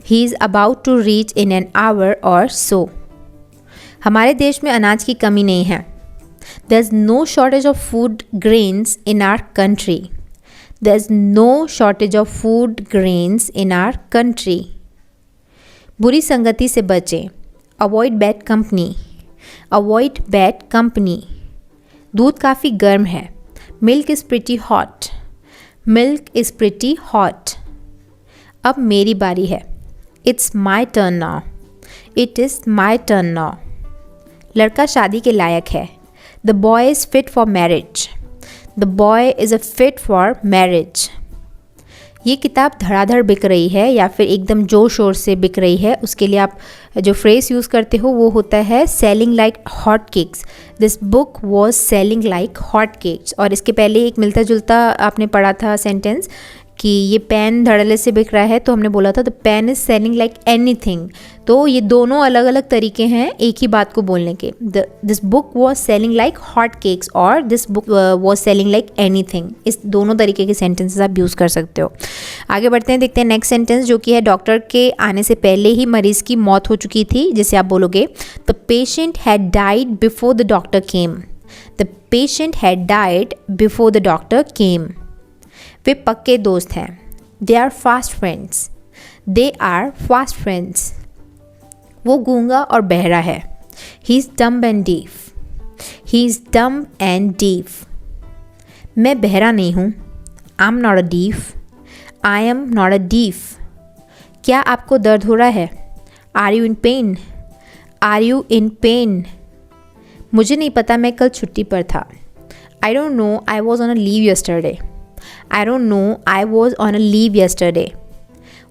He is about to reach in an hour or so. हमारे देश में अनाज की कमी नहीं है। There's no shortage of food grains in our country. There's no shortage of food grains in our country. बुरी संगति से बचें। Avoid bad company. Avoid bad company. दूध काफ़ी गर्म है। Milk is pretty hot. Milk is pretty hot. अब मेरी बारी है। It's my turn now, it is my turn now. लड़का शादी के लायक है, the boy is fit for marriage, the boy is a fit for marriage. ये किताब धड़ाधड़ बिक रही है या फिर एकदम जोर शोर से बिक रही है, उसके लिए आप जो फ्रेज़ यूज़ करते हो वो होता है selling like hot cakes. This book was selling like hot cakes. और इसके पहले एक मिलता जुलता आपने पढ़ा था सेंटेंस कि ये पेन धड़ल्ले से बिक रहा है, तो हमने बोला था the pen is selling like anything. तो ये दोनों अलग अलग तरीके हैं एक ही बात को बोलने के। This book was selling like hot cakes और this book was selling like anything, इस दोनों तरीके के सेंटेंसेस आप यूज़ कर सकते हो। आगे बढ़ते हैं, देखते हैं नेक्स्ट सेंटेंस जो कि है डॉक्टर के आने से पहले ही मरीज़ की मौत हो चुकी थी, जिसे आप बोलोगे the patient had died before the doctor came, the patient had died before the doctor came. वे पक्के दोस्त हैं, they are fast friends, they are fast friends. वो गूंगा और बहरा है, he is dumb and deaf, he is dumb and deaf. मैं बहरा नहीं हूँ, I am not a deaf, I am not a deaf. क्या आपको दर्द हो रहा है, are you in pen, are you in pain. मुझे नहीं पता, मैं कल छुट्टी पर था, I don't know I was on a leave yesterday, I don't know I was on a leave yesterday.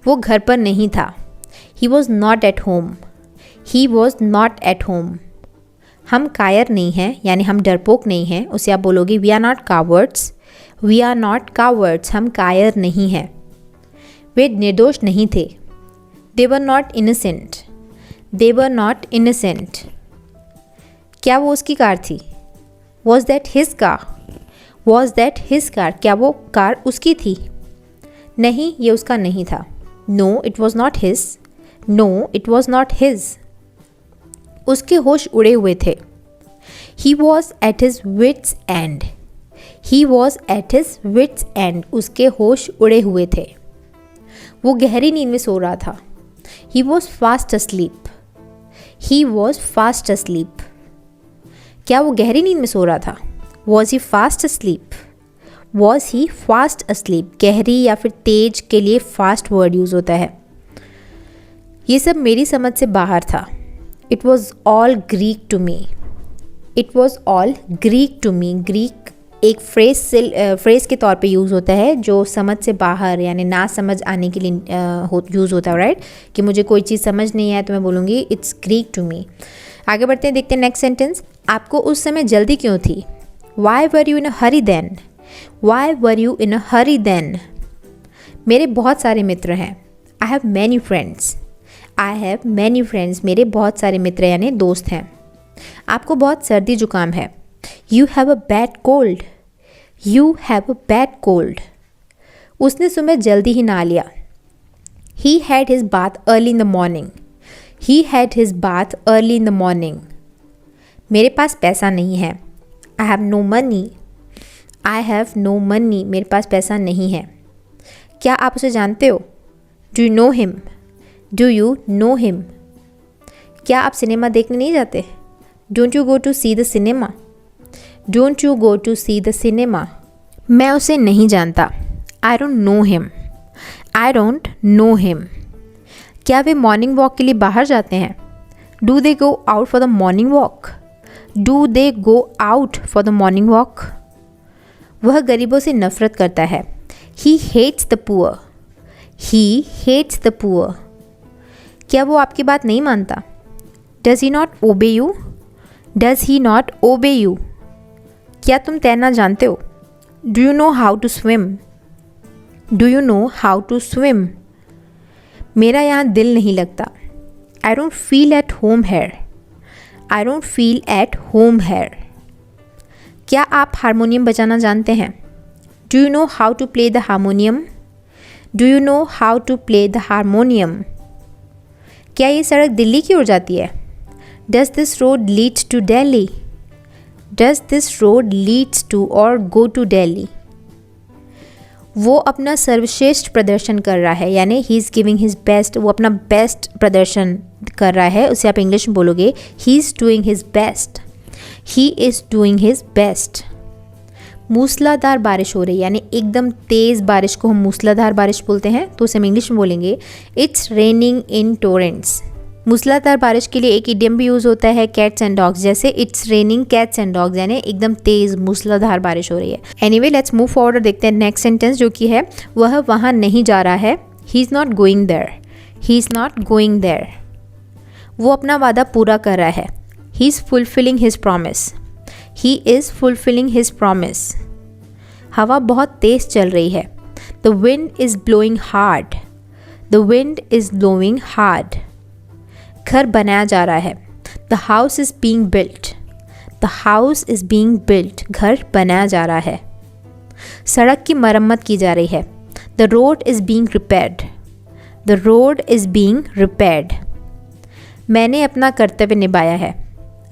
वो घर पर नहीं था, he was not at home, he was not at home. हम कायर नहीं हैं, यानी हम डरपोक नहीं हैं, उसे आप बोलोगे we are not cowards, we are not cowards, हम कायर नहीं हैं। वे निर्दोष नहीं थे, they were not innocent, they were not innocent. क्या वो उसकी कार थी, was that his car, was that his car. क्या वो कार उसकी थी, नहीं ये उसका नहीं था, no it was not his, no it was not his. उसके होश उड़े हुए थे, he was at his wits end, he was at his wits end. उसके होश उड़े हुए थे। वो गहरी नींद में सो रहा था, he was fast asleep, he was fast asleep. क्या वो गहरी नींद में सो रहा था, was he fast asleep, was he fast asleep. गहरी या फिर तेज के लिए फास्ट वर्ड यूज़ होता है। ये सब मेरी समझ से बाहर था, it was all Greek to me, it was all Greek to me. Greek एक फ्रेज़ के तौर पे यूज़ होता है जो समझ से बाहर यानी ना समझ आने के लिए यूज़ होता है, राइट। कि मुझे कोई चीज़ समझ नहीं आए तो मैं बोलूँगी इट्स ग्रीक टू मी। आगे बढ़ते हैं, देखते हैं नेक्स्ट सेंटेंस। आपको उस समय जल्दी क्यों थी, why were you in a hurry then, why were you in a hurry then. मेरे बहुत सारे मित्र हैं, I have many friends, I have many friends. मेरे बहुत सारे मित्र यानी दोस्त हैं। आपको बहुत सर्दी जुकाम है, you have a bad cold, you have a bad cold. उसने सुबह जल्दी ही नहा लिया, he had his bath early in the morning, he had his bath early in the morning. मेरे पास पैसा नहीं है, I have no money, I have no money. मेरे पास पैसा नहीं है। क्या आप उसे जानते हो, do you know him, do you know him. क्या आप सिनेमा देखने नहीं जाते, don't you go to see the cinema, don't you go to see the cinema. मैं उसे नहीं जानता, I don't know him, I don't know him. क्या वे मॉर्निंग वॉक के लिए बाहर जाते हैं, do they go out for the morning walk, do they go out for the morning walk. वह गरीबों से नफरत करता है, he hates the poor, he hates the poor. क्या वो आपकी बात नहीं मानता, does he not obey you, does he not obey you. क्या तुम तैरना जानते हो, do you know how to swim, do you know how to swim. मेरा यहाँ दिल नहीं लगता, I don't feel at home here, I don't feel at home here. क्या आप हारमोनियम बजाना जानते हैं, do you know how to play the harmonium, do you know how to play the harmonium. क्या ये सड़क दिल्ली की ओर जाती है, does this road leads to Delhi, does this road leads to और गो टू दिल्ली। वो अपना सर्वश्रेष्ठ प्रदर्शन कर रहा है, यानी he is giving his best. वो अपना बेस्ट प्रदर्शन कर रहा है, उसे आप इंग्लिश में बोलोगे he is doing his best, he is doing his best. मूसलाधार बारिश हो रही है, यानी एकदम तेज़ बारिश को हम मूसलाधार बारिश बोलते हैं, तो उसे हम इंग्लिश में बोलेंगे इट्स रेनिंग इन टोरेंट्स। मूसलाधार बारिश के लिए एक इडियम भी यूज़ होता है कैट्स एंड डॉग्स जैसे, it's raining cats and dogs, यानी एकदम तेज़ मूसलाधार बारिश हो रही है। एनीवे लेट्स मूव फॉरवर्ड और देखते हैं नेक्स्ट सेंटेंस जो कि है वह वहाँ नहीं जा रहा है। He is not going there, he is not going there. वो अपना वादा पूरा कर रहा है। He is fulfilling his promise, he is fulfilling his promise. हवा बहुत तेज़ चल रही है। The wind is blowing hard, the wind is blowing hard. घर बनाया जा रहा है। The house is being built, the house is being built. घर बनाया जा रहा है। सड़क की मरम्मत की जा रही है। The road is being repaired, the road is being repaired. मैंने अपना कर्तव्य निभाया है।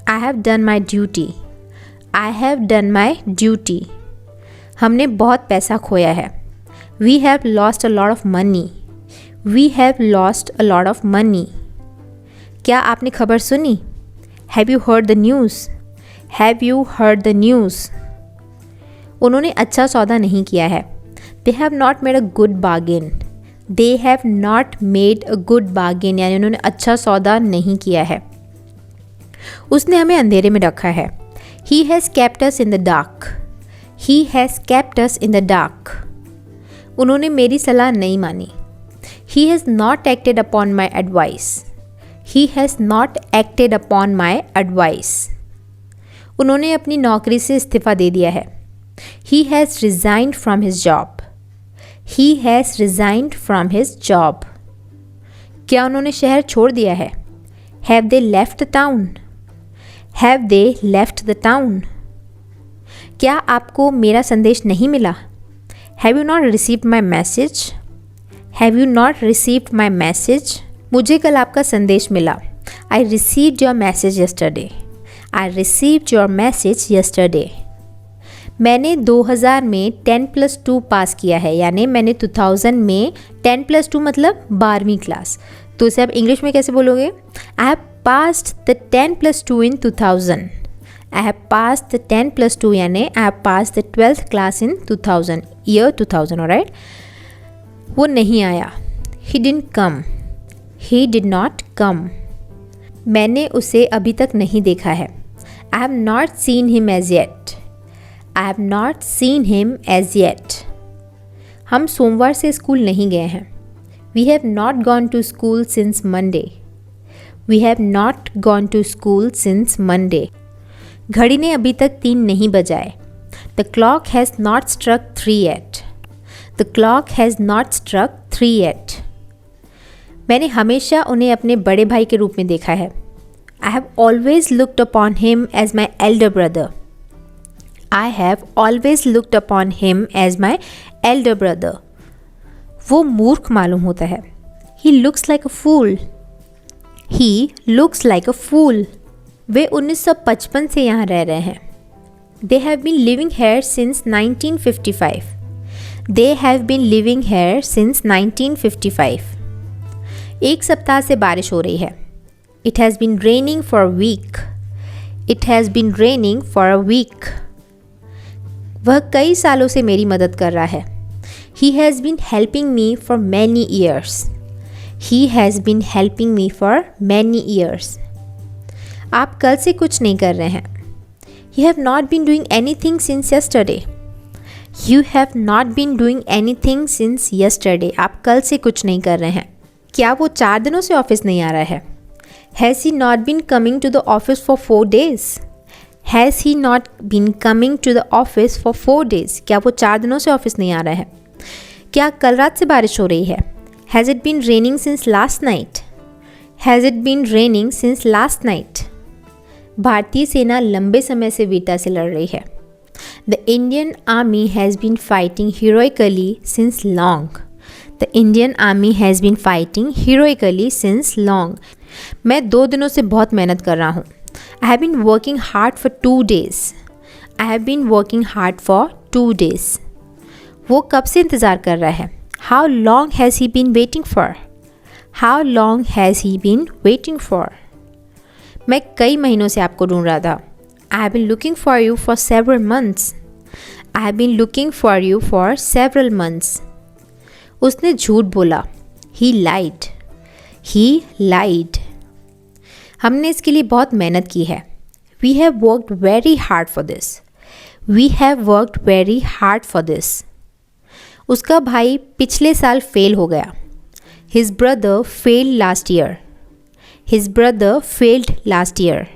I have done my duty, I have done my duty. हमने बहुत पैसा खोया है। We have lost a lot of money, we have lost a lot of money. क्या आपने खबर सुनी? Have you heard the news, have you heard the news. उन्होंने अच्छा सौदा नहीं किया है। They have not made a good bargain, they have not made a good bargain, यानी उन्होंने अच्छा सौदा नहीं किया है। उसने हमें अंधेरे में रखा है। He has kept us in the dark, he has kept us in the dark. उन्होंने मेरी सलाह नहीं मानी। He has not acted upon my advice, he has not acted upon my advice. उन्होंने अपनी नौकरी से इस्तीफ़ा दे दिया है। He has resigned from his job, he has resigned from his job. क्या उन्होंने शहर छोड़ दिया है? Have they left the town, have they left the town. क्या आपको मेरा संदेश नहीं मिला? Have you not received my message, have you not received my message. मुझे कल आपका संदेश मिला। I received your message yesterday, I received your message yesterday. मैंने 2000 में 10+2 पास किया है, यानी मैंने 2000 में 10+2 मतलब 12वीं क्लास। तो इसे आप इंग्लिश में कैसे बोलोगे? I have passed the 10+2 in 2000, I have passed the 10+2, यानी I have passed the 12th class in 2000, year 2000, alright. वो नहीं आया। He didn't come, he did not come. मैंने उसे अभी तक नहीं देखा है। I have not seen him as yet, I have not seen him as yet. हम सोमवार से स्कूल नहीं गए हैं। We have not gone to school since Monday, we have not gone to school since Monday. घड़ी ने अभी तक 3 नहीं बजाए। The clock has not struck 3 yet, the clock has not struck 3 yet। मैंने हमेशा उन्हें अपने बड़े भाई के रूप में देखा है। I have always looked upon him as my elder brother, I have always looked upon him as my elder brother. वो मूर्ख मालूम होता है। He looks like a fool, he looks like a fool. वे 1955 से यहाँ रह रहे हैं। They have been living here since 1955, they have been living here since 1955। एक सप्ताह से बारिश हो रही है। It has been raining for a week, it has been raining for a week. वह कई सालों से मेरी मदद कर रहा है। He has been helping me for many years, he has been helping me for many years. आप कल से कुछ नहीं कर रहे हैं। You have not been doing anything since yesterday, you have not been doing anything since yesterday. आप कल से कुछ नहीं कर रहे हैं। क्या वो 4 दिनों से ऑफिस नहीं आ रहा है? Has he not been coming to the office for 4 days, has he not been coming to the office for 4 days। क्या वो 4 दिनों से ऑफिस नहीं आ रहा है? क्या कल रात से बारिश हो रही है? Has it been raining since last night, has it been raining since last night. भारतीय सेना लंबे समय से वीरता से लड़ रही है। The Indian army has been fighting heroically since long, the Indian army has been fighting heroically since long. मैं 2 दिनों से बहुत मेहनत कर रहा हूँ। I have been working hard for 2 days, I have been working hard for 2 days। वो कब से इंतज़ार कर रहा है? How long has he been waiting for, how long has he been waiting for. मैं कई महीनों से आपको ढूंढ रहा था। I have been looking for you for several months, I have been looking for you for several months. उसने झूठ बोला। ही लाइड। हमने इसके लिए बहुत मेहनत की है। We have worked very hard for this. उसका भाई पिछले साल फेल हो गया। His brother failed last year.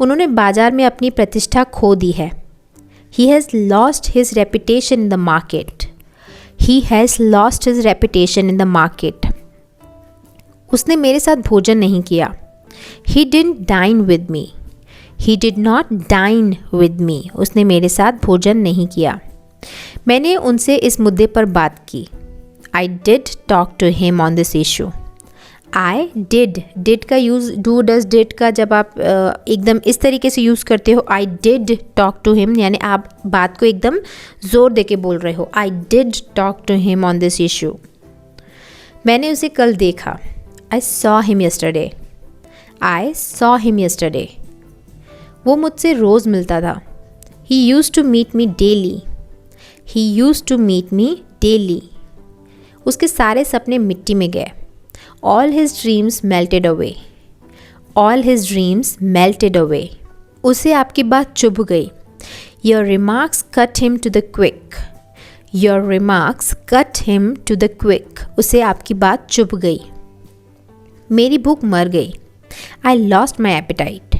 उन्होंने बाजार में अपनी प्रतिष्ठा खो दी है। He has lost his reputation in the market. उसने मेरे साथ भोजन नहीं किया। He did not dine with me. उसने मेरे साथ भोजन नहीं किया। मैंने उनसे इस मुद्दे पर बात की। I did talk to him on this issue. did का यूज़ do does did का जब आप एकदम इस तरीके से यूज़ करते हो, I did talk to him, यानी आप बात को एकदम ज़ोर दे के बोल रहे हो। I did talk to him on this issue. मैंने उसे कल देखा। I saw him yesterday. वो मुझसे रोज़ मिलता था। He used to meet me daily. उसके सारे सपने मिट्टी में गए। All his dreams melted away. उसे आपकी बात चुभ गई। Your remarks cut him to the quick. उसे आपकी बात चुभ गई। मेरी भूख मर गई। I lost my appetite.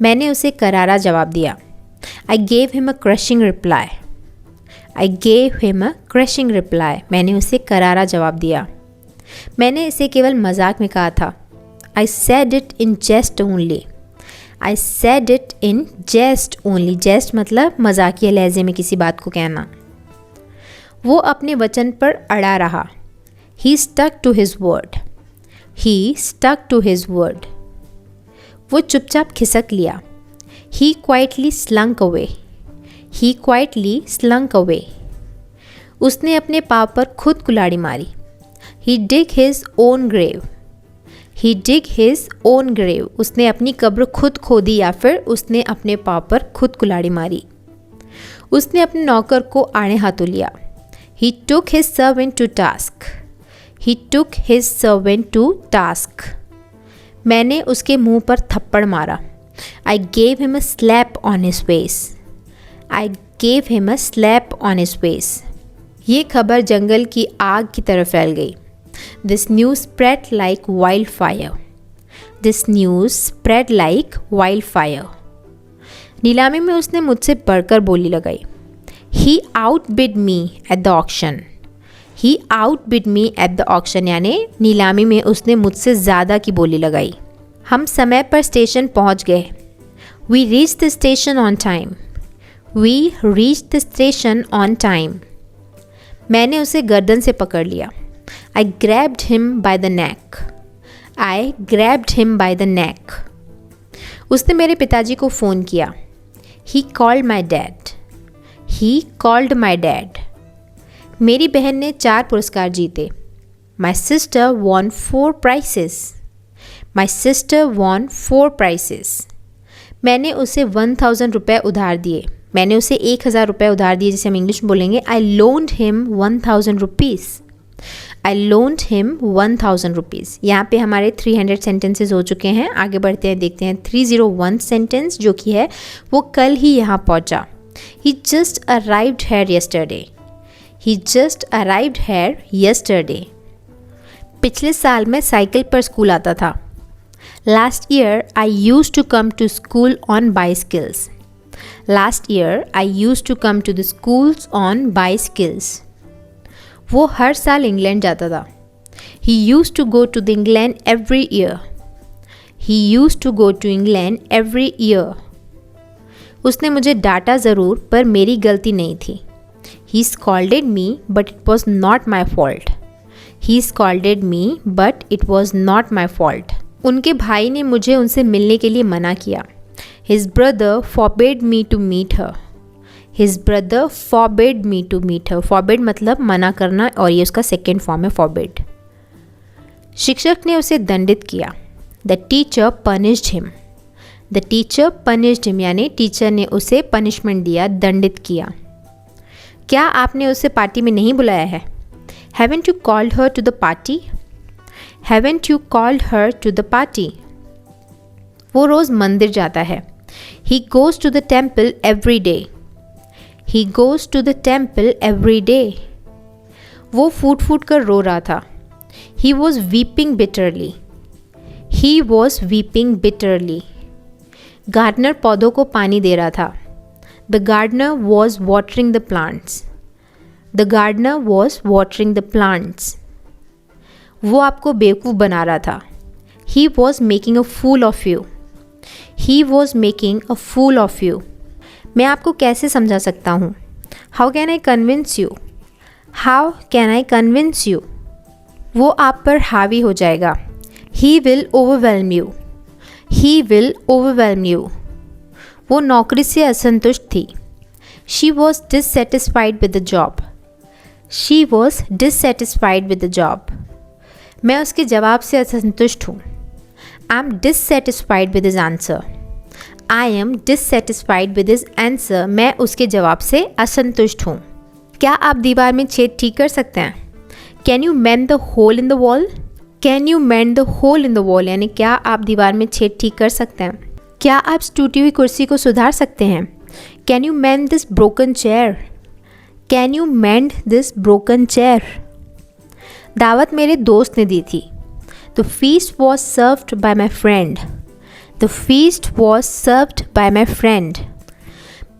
मैंने उसे करारा जवाब दिया। I gave him a crushing reply. मैंने उसे करारा जवाब दिया। मैंने इसे केवल मजाक में कहा था। I said it in jest only. Jest मतलब मजाकिया लहजे में किसी बात को कहना। वो अपने वचन पर अड़ा रहा। He stuck to his word. वो चुपचाप खिसक लिया। He quietly slunk away. उसने अपने पाँव पर खुद कुल्हाड़ी मारी। He dig his own grave. उसने अपनी कब्र खुद खोदी या फिर उसने अपने पाँव पर खुद कुल्हाड़ी मारी। उसने अपने नौकर को आड़े हाथों लिया। He took his servant to task. मैंने उसके मुंह पर थप्पड़ मारा। I gave him a slap on his face. ये खबर जंगल की आग की तरह फैल गई। This news spread like wildfire. नीलामी में उसने मुझसे बढ़कर बोली लगाई। He outbid me at the auction. यानी नीलामी में उसने मुझसे ज़्यादा की बोली लगाई। हम समय पर स्टेशन पहुंच गए। We reached the station on time. मैंने उसे गर्दन से पकड़ लिया। I grabbed him by the neck. उसने मेरे पिताजी को फ़ोन किया। He called my dad. मेरी बहन ने 4 पुरस्कार जीते। My sister won 4 prizes. मैंने उसे 1000 रुपये उधार दिए। मैंने उसे 1000 रुपये उधार दिए, जिसे हम इंग्लिश में बोलेंगे I loaned him 1000 rupees. यहाँ पे हमारे 300 सेंटेंसेस हो चुके हैं। आगे बढ़ते हैं, देखते हैं 301 सेंटेंस जो कि है वो कल ही यहाँ पहुँचा। He just arrived here yesterday. पिछले साल मैं साइकिल पर स्कूल आता था। Last year I used to come to school on bicycles. वो हर साल इंग्लैंड जाता था। He used to go to England every year. उसने मुझे डांटा ज़रूर, पर मेरी गलती नहीं थी। He scolded me, but it was not my fault. उनके भाई ने मुझे उनसे मिलने के लिए मना किया। His brother forbade me to meet her. Forbid मतलब मना करना, और ये उसका सेकेंड फॉर्म है forbid. शिक्षक ने उसे दंडित किया। The teacher punished him. The teacher punished him, यानी टीचर ने उसे पनिशमेंट दिया, दंडित किया। क्या आपने उसे पार्टी में नहीं बुलाया है? Haven't you called her to the party? Haven't you called her to the party? वो रोज़ मंदिर जाता है। He goes to the temple every day. He goes to the temple every day. वो फूट फूट कर रो रहा था। He was weeping bitterly. He was weeping bitterly. Gardener पौधों को पानी दे रहा था। The gardener was watering the plants. The gardener was watering the plants. वो आपको बेवकूफ़ बना रहा था। He was making a fool of you. He was making a fool of you. मैं आपको कैसे समझा सकता हूँ? How can I convince you? How can I convince you? वो आप पर हावी हो जाएगा। He will overwhelm you. He will overwhelm you. वो नौकरी से असंतुष्ट थी। She was dissatisfied with the job. She was dissatisfied with the job. मैं उसके जवाब से असंतुष्ट हूँ। I M dissatisfied with his answer. I am dissatisfied with his answer. मैं उसके जवाब से असंतुष्ट हूँ। क्या आप दीवार में छेद ठीक कर सकते हैं? Can you mend the hole in the wall? Can you mend the hole in the wall, यानी क्या आप दीवार में छेद ठीक कर सकते हैं? क्या आप टूटी हुई कुर्सी को सुधार सकते हैं? Can you mend this broken chair? Can you mend this broken chair? दावत मेरे दोस्त ने दी थी। The feast was served by my friend. The feast was served by my friend.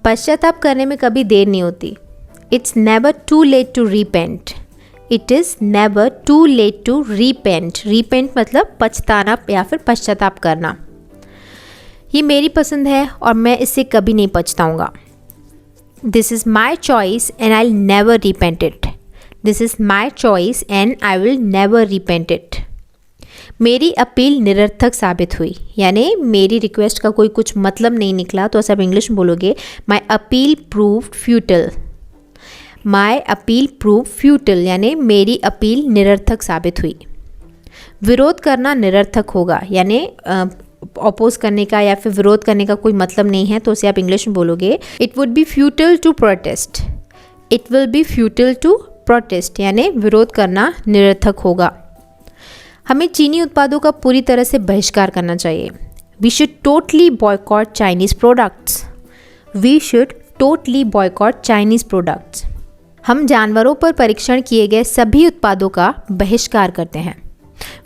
पश्चाताप करने में कभी देर नहीं होती। It's never too late to repent. It is never too late to repent. Repent मतलब पछताना या फिर पश्चाताप करना। ये मेरी पसंद है और मैं इससे कभी नहीं पछताऊँगा। This is my choice and I will never repent it. This is my choice and I will never repent it. मेरी अपील निरर्थक साबित हुई, यानी मेरी रिक्वेस्ट का कोई कुछ मतलब नहीं निकला, तो सब इंग्लिश में बोलोगे my appeal proved futile. My appeal prove futile, यानी मेरी अपील निरर्थक साबित हुई। विरोध करना निरर्थक होगा, यानी अपोज करने का या फिर विरोध करने का कोई मतलब नहीं है, तो उसे आप इंग्लिश में बोलोगे it would be futile to protest. It will be futile to protest, यानी विरोध करना निरर्थक होगा। हमें चीनी उत्पादों का पूरी तरह से बहिष्कार करना चाहिए। We should totally boycott Chinese products. We should totally boycott Chinese products. हम जानवरों पर परीक्षण किए गए सभी उत्पादों का बहिष्कार करते हैं।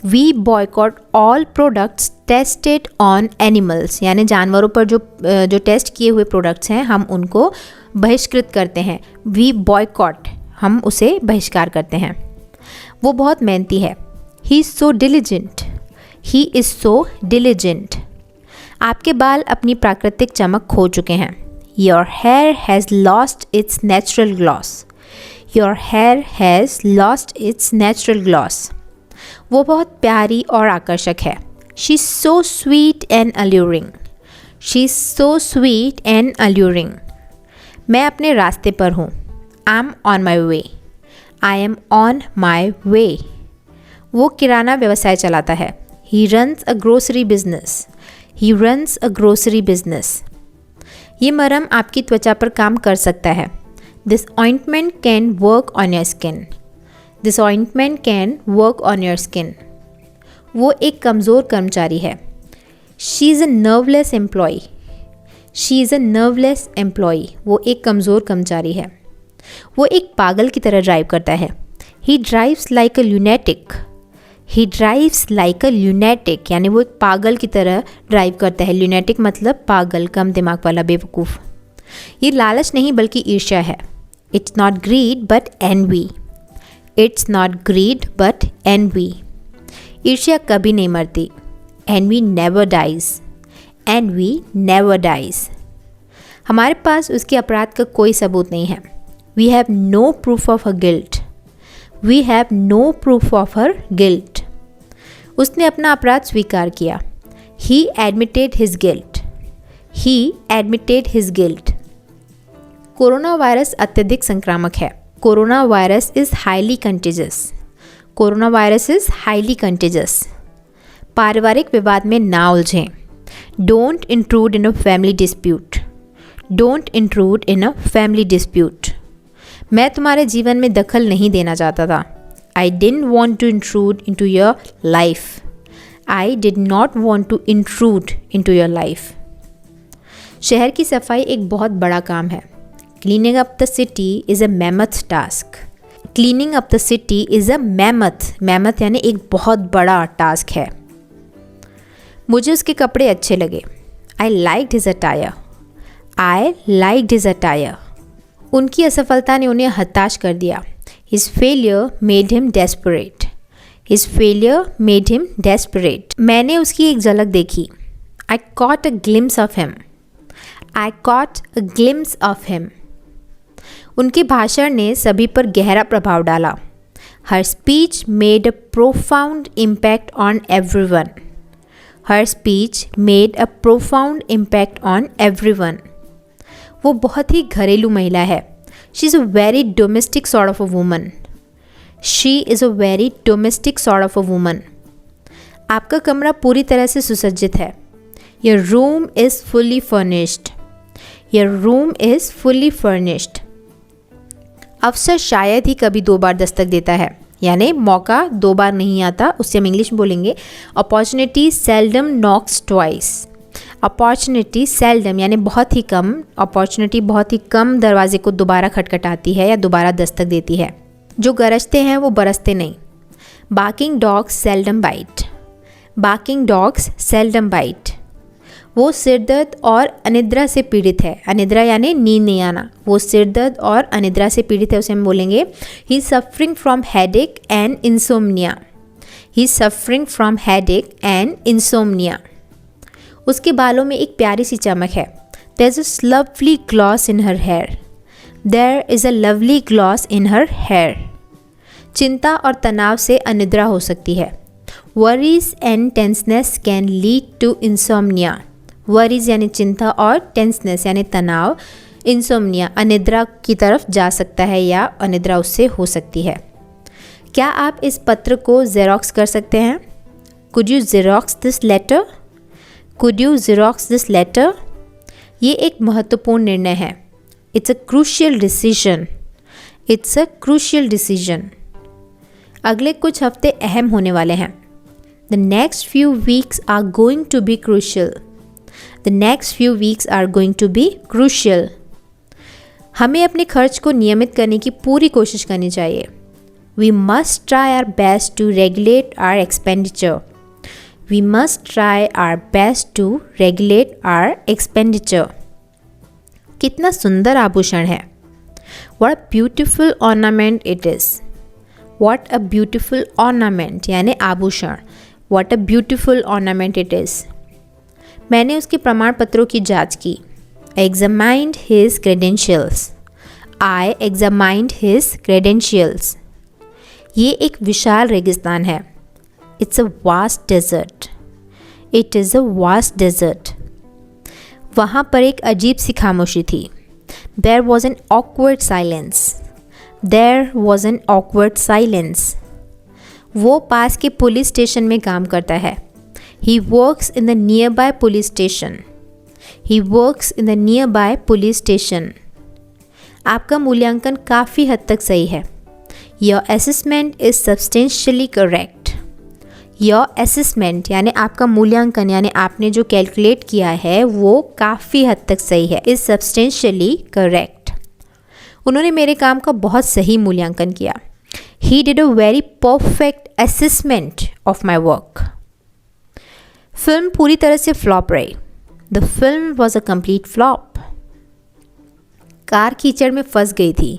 We boycott all products tested on animals, यानी जानवरों पर जो टेस्ट किए हुए प्रोडक्ट्स हैं हम उनको बहिष्कृत करते हैं। वी बॉयकॉट, हम उसे बहिष्कार करते हैं। वो बहुत मेहनती है। He is so diligent. He is so diligent. आपके बाल अपनी प्राकृतिक चमक खो चुके हैं। Your hair has lost its natural gloss. Your hair has lost its natural gloss. वो बहुत प्यारी और आकर्षक है। She is so sweet and alluring. She is so sweet and alluring. मैं अपने रास्ते पर हूँ। I am on my way. I am on my way. वो किराना व्यवसाय चलाता है। He runs a grocery business. He runs a grocery business. ये मरहम आपकी त्वचा पर काम कर सकता है। This ointment can work on your skin. This ointment can work on your skin. वो एक कमज़ोर कर्मचारी है। She is a nerveless employee. She is a nerveless employee. वो एक कमज़ोर कर्मचारी है। वो एक पागल की तरह ड्राइव करता है। ही ड्राइव्स लाइक अ ल्यूनेटिक। ही ड्राइव्स लाइक अ ल्यूनेटिक, यानी वो एक पागल की तरह ड्राइव करता है। ल्यूनेटिक मतलब पागल, कम दिमाग वाला, बेवकूफ़। ये लालच नहीं बल्कि ईर्ष्या है। It's not greed but envy. It's not greed but envy. ईर्ष्या कभी नहीं मरती। Envy never dies. Envy never dies. हमारे पास उसके अपराध का कोई सबूत नहीं है। We have no proof of her guilt. We have no proof of her guilt. उसने अपना अपराध स्वीकार किया। He admitted his guilt. He admitted his guilt. Corona virus अत्यधिक संक्रामक है। Corona virus is highly contagious. Corona virus is highly contagious. पारिवारिक विवाद में ना उलझें। Don't intrude in a family dispute, don't intrude in a family dispute. मैं तुम्हारे जीवन में दखल नहीं देना चाहता था। I didn't want to intrude into your life, I did not want to intrude into your life. शहर की सफाई एक बहुत बड़ा काम है। Cleaning up the city is a mammoth task, cleaning up the city is a mammoth, mammoth यानी एक बहुत बड़ा टास्क है। मुझे उसके कपड़े अच्छे लगे। I liked his attire, I liked his attire. उनकी असफलता ने उन्हें हताश कर दिया। His failure made him desperate, his failure made him desperate. मैंने उसकी एक झलक देखी। I caught a glimpse of him, I caught a glimpse of him. उनके भाषण ने सभी पर गहरा प्रभाव डाला। Her speech made a profound impact on everyone, her speech made a profound impact on everyone. वो बहुत ही घरेलू महिला है। She is a very domestic sort of a woman, she is a very domestic sort of a woman. आपका कमरा पूरी तरह से सुसज्जित है। Your room is fully furnished, your room is fully furnished. अवसर शायद ही कभी 2 बार दस्तक देता है, यानी मौका 2 बार नहीं आता, उससे हम इंग्लिश में बोलेंगे opportunity seldom knocks twice. Opportunity seldom यानी बहुत ही कम, अपॉर्चुनिटी बहुत ही कम दरवाजे को दोबारा खटखटाती है या दोबारा दस्तक देती है। जो गरजते हैं वो बरसते नहीं। Barking dogs seldom bite, barking dogs seldom bite. वो सिरदर्द और अनिद्रा से पीड़ित है। अनिद्रा यानी नींद नहीं आना। वो सिरदर्द और अनिद्रा से पीड़ित है, उसे हम बोलेंगे he is suffering from headache and insomnia, he is suffering from headache and insomnia. उसके बालों में एक प्यारी सी चमक है। There is a lovely gloss in her hair, there is a lovely gloss in her hair. चिंता और तनाव से अनिद्रा हो सकती है। Worries and tenseness can lead to insomnia. Worries यानी चिंता और टेंसनेस यानी तनाव, इंसोम्निया अनिद्रा की तरफ जा सकता है या अनिद्रा उससे हो सकती है। क्या आप इस पत्र को जेरोक्स कर सकते हैं? Could you xerox this letter, could you xerox this letter. ये एक महत्वपूर्ण निर्णय है। It's a crucial decision, it's a crucial decision. अगले कुछ हफ्ते अहम होने वाले हैं। The next few weeks are going to be crucial, the next few weeks are going to be crucial. हमें अपने खर्च को नियमित करने की पूरी कोशिश करनी चाहिए। We must try our best to regulate our expenditure, we must try our best to regulate our expenditure. कितना सुंदर आभूषण है। What a beautiful ornament it is, what a beautiful ornament यानी आभूषण, what a beautiful ornament it is. मैंने उसके प्रमाण पत्रों की जांच की। I examined his credentials, I examined his credentials। ये एक विशाल रेगिस्तान है। It's a vast desert, it is a vast desert। वहाँ पर एक अजीब सी खामोशी थी। There was an awkward silence, there was an awkward silence। वो पास के पुलिस स्टेशन में काम करता है। He works in the nearby police station, he works in the nearby police station। आपका मूल्यांकन काफ़ी हद तक सही है। Your assessment is substantially correct, your assessment यानी आपका मूल्यांकन यानी आपने जो कैलकुलेट किया है वो काफ़ी हद तक सही है, is substantially correct। उन्होंने मेरे काम का बहुत सही मूल्यांकन किया। He did a very perfect assessment of my work। Film पूरी तरह से फ्लॉप रही। The film was a complete flop. Car कीचड़ में फंस गई थी।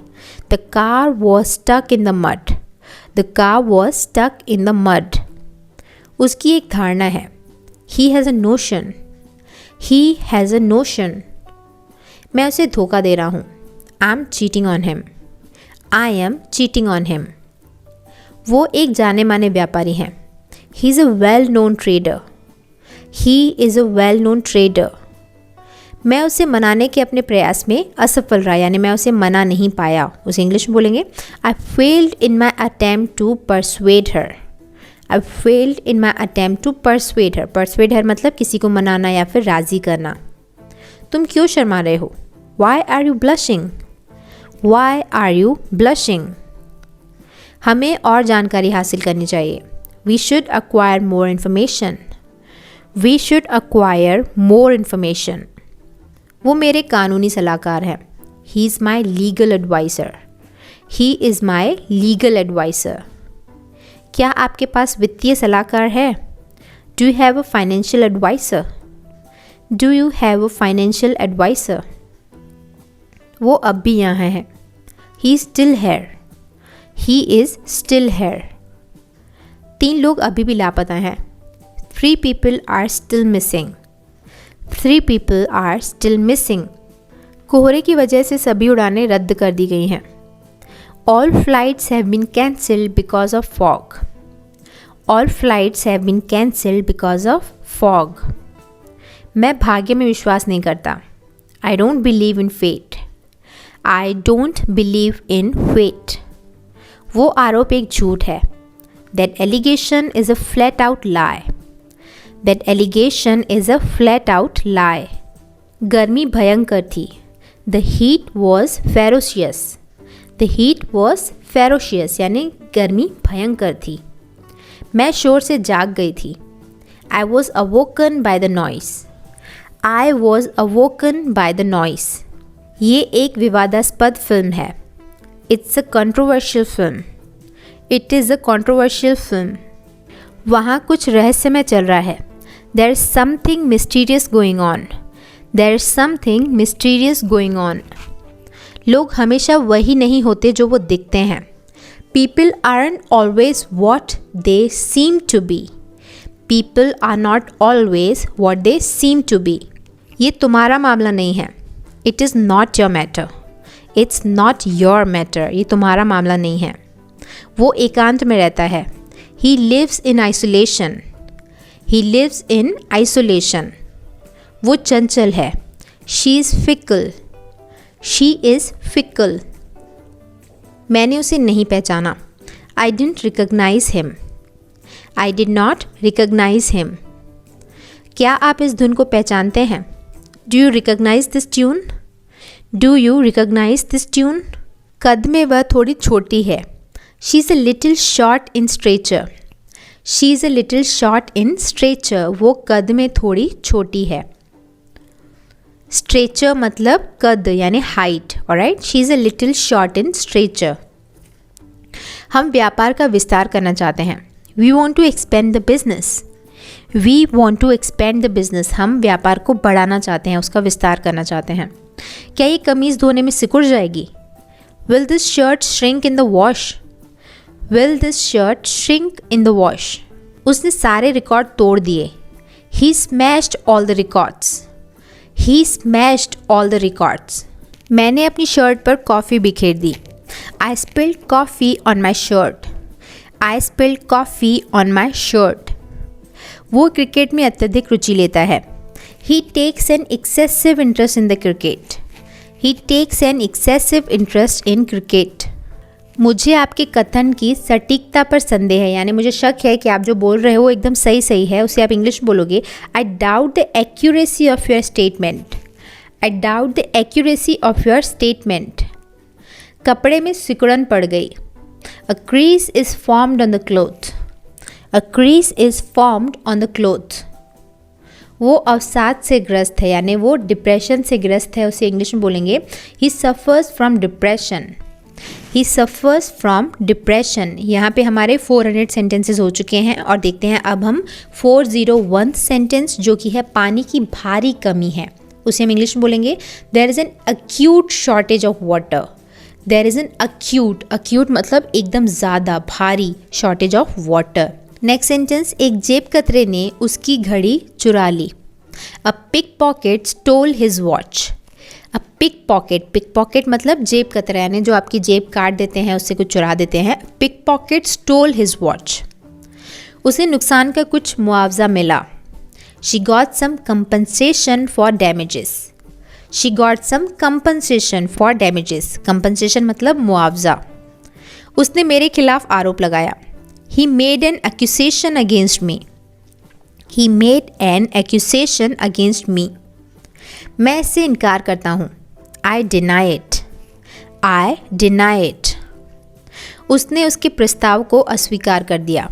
The car was stuck in the mud, the car was stuck in the mud. उसकी एक धारणा है। He has a notion, he has a notion. मैं उसे धोखा दे रहा हूँ। I am cheating on him, I am cheating on him. वो एक जाने माने व्यापारी हैं। He is a well known trader, he is a well known trader. मैं उसे मनाने के अपने प्रयास में असफल रहा, यानी मैं उसे मना नहीं पाया। उसे इंग्लिश में बोलेंगे I failed in my attempt to persuade her, I failed in my attempt to persuade her। Persuade her मतलब किसी को मनाना या फिर राज़ी करना। तुम क्यों शर्मा रहे हो? Why are you blushing? Why are you blushing? हमें और जानकारी हासिल करनी चाहिए। We should acquire more information. We should acquire more information. वो मेरे कानूनी सलाहकार हैं। He is my legal advisor. He is my legal advisor. क्या आपके पास वित्तीय सलाहकार है? Do you have a financial advisor? Do you have a financial advisor? वो अब भी यहाँ है। He is still here. He is still here. 3 लोग अभी भी लापता हैं। 3 people are still missing. 3 people are still missing. कोहरे की वजह से सभी उड़ानें रद्द कर दी गई हैं। All flights have been cancelled because of fog. All flights have been cancelled because of fog. मैं भाग्य में विश्वास नहीं करता। I don't believe in fate. I don't believe in fate. वो आरोप एक झूठ है। That allegation is a flat out lie. That allegation is a flat out lie. गर्मी भयंकर थी। The heat was ferocious. The heat was ferocious यानी गर्मी भयंकर थी। मैं शोर से जाग गई थी। I was awoken by the noise. I was awoken by the noise. ये एक विवादास्पद फिल्म है। It's a controversial film. It is a controversial film. वहाँ कुछ रहस्यमय चल रहा है। There is something mysterious going on. There is something mysterious going on. लोग हमेशा वही नहीं होते जो वो दिखते हैं। People aren't always what they seem to be. People are not always what they seem to be. ये तुम्हारा मामला नहीं है। It is not your matter. It's not your matter. ये तुम्हारा मामला नहीं है। वो एकांत में रहता है। He lives in isolation. He lives in isolation. वो चंचल है। She is fickle. She is fickle. मैंने उसे नहीं पहचाना। I didn't recognize him. I did not recognize him. क्या आप इस धुन को पहचानते हैं? Do you recognize this tune? Do you recognize this tune? कद में वह थोड़ी छोटी है। She is a little short in stature. She is a little short in stature. वो कद में थोड़ी छोटी है। Stature मतलब कद यानी height. Alright? She is a little short in stature. हम व्यापार का विस्तार करना चाहते हैं। We want to expand the business. We want to expand the business. हम व्यापार को बढ़ाना चाहते हैं, उसका विस्तार करना चाहते हैं। क्या ये कमीज़ धोने में सिकुड़ जाएगी? Will this shirt shrink in the wash? Will this shirt shrink in the wash? उसने सारे रिकॉर्ड तोड़ दिए। He smashed all the records. He smashed all the records. मैंने अपनी शर्ट पर कॉफ़ी बिखेर दी। I spilled coffee on my shirt. I spilled coffee on my shirt. वो cricket में अत्यधिक रुचि लेता है। He takes an excessive interest in the cricket. He takes an excessive interest in cricket. मुझे आपके कथन की सटीकता पर संदेह है, यानी मुझे शक है कि आप जो बोल रहे हो एकदम सही है। उसे आप इंग्लिश बोलोगे I doubt the accuracy of your statement. I doubt the accuracy of your statement. कपड़े में सिकुड़न पड़ गई। A crease is formed on the cloth. A crease is formed on the cloth. वो अवसाद से ग्रस्त है, यानी वो डिप्रेशन से ग्रस्त है। उसे इंग्लिश में बोलेंगे He suffers from depression. He suffers from depression. यहाँ पे हमारे 400 सेंटेंसेस हो चुके हैं और देखते हैं अब हम 401 सेंटेंस जो कि है पानी की भारी कमी है, उसे हम इंग्लिश में बोलेंगे There is an acute shortage of water. There is an acute मतलब एकदम ज़्यादा भारी shortage of water. Next sentence, एक जेब कतरे ने उसकी घड़ी चुरा ली। A pickpocket stole his watch. A pickpocket मतलब जेब कतरा, यानी जो आपकी जेब काट देते हैं, उससे कुछ चुरा देते हैं। Pickpocket stole his watch. उसे नुकसान का कुछ मुआवजा मिला। She got some compensation for damages. She got some compensation for damages. Compensation मतलब मुआवजा। उसने मेरे खिलाफ आरोप लगाया। He made an accusation against me. He made an accusation against me. मैं इससे इनकार करता हूँ. I deny it. I deny it. उसने उसके प्रस्ताव को अस्वीकार कर दिया.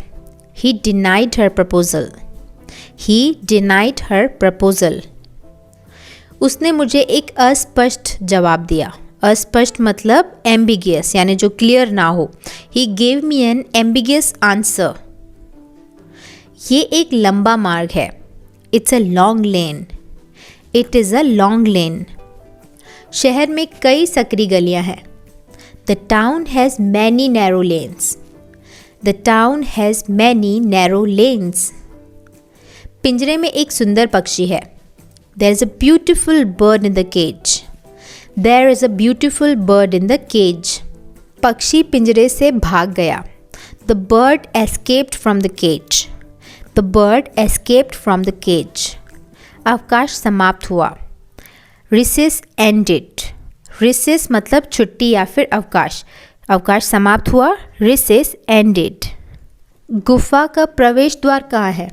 He denied her proposal. He denied her proposal. उसने मुझे एक अस्पष्ट जवाब दिया. अस्पष्ट मतलब ambiguous, यानी जो क्लियर ना हो. He gave me an ambiguous answer. ये एक लंबा मार्ग है. It's a long lane. It is a long lane. शहर में कई सकरी गलियां हैं. The town has many narrow lanes. The town has many narrow lanes. पिंजरे में एक सुंदर पक्षी है. There is a beautiful bird in the cage. There is a beautiful bird in the cage. पक्षी पिंजरे से भाग गया. The bird escaped from the cage. The bird escaped from the cage. अवकाश समाप्त हुआ. Recess ended. Recess मतलब छुट्टी या फिर अवकाश. अवकाश समाप्त हुआ. Recess ended. गुफा का प्रवेश द्वार कहाँ है?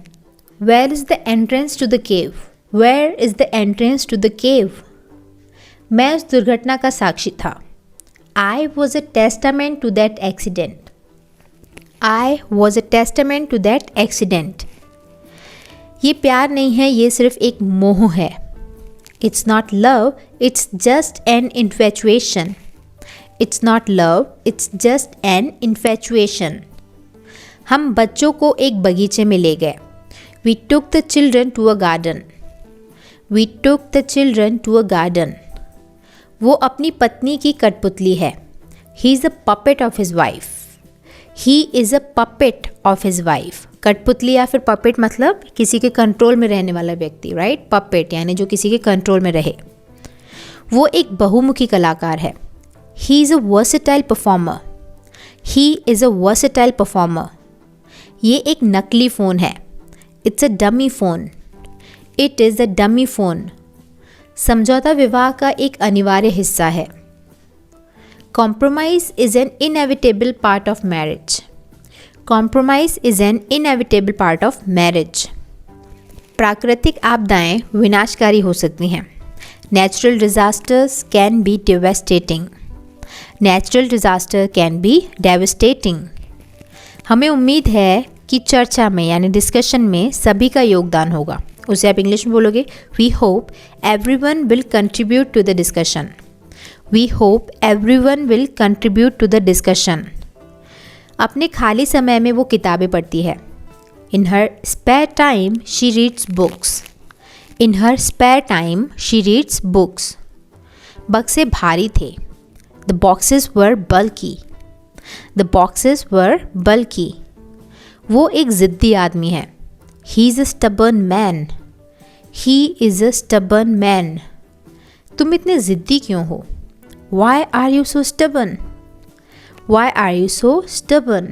Where is the entrance to the cave? Where is the entrance to the cave? मैं उस दुर्घटना का साक्षी था. I was a testament to that accident. I was a testament to that accident. ये प्यार नहीं है, ये सिर्फ एक मोह है. It's not love, it's just an infatuation. It's not love, it's just an infatuation. हम बच्चों को एक बगीचे में ले गए. We took the children to a garden. We took the children to a garden. वो अपनी पत्नी की कठपुतली है. He is a puppet of his wife. He is a puppet of his wife. कठपुतली या फिर puppet मतलब किसी के कंट्रोल में रहने वाला व्यक्ति, राइट? puppet यानी जो किसी के कंट्रोल में रहे. वो एक बहुमुखी कलाकार है. He is a versatile performer. He is a versatile performer. ये एक नकली फ़ोन है. It's a dummy phone. It is a dummy phone. समझौता विवाह का एक अनिवार्य हिस्सा है. Compromise is an inevitable part of marriage. Compromise is an inevitable part of marriage. प्राकृतिक आपदाएं विनाशकारी हो सकती हैं. Natural disasters can be devastating. Natural disaster can be devastating. हमें उम्मीद है कि चर्चा में यानी डिस्कशन में सभी का योगदान होगा. उसे आप इंग्लिश में बोलोगे, We hope everyone will contribute to the discussion. We hope everyone will contribute to the discussion. अपने खाली समय में वो किताबें पढ़ती है. In her spare time she reads books. In her spare time she reads books. बक्से भारी थे. The boxes were bulky. The boxes were bulky. वो एक ज़िद्दी आदमी है. He is a stubborn man. He is a stubborn man. तुम इतने ज़िद्दी क्यों हो? Why are you so stubborn? Why are you so stubborn?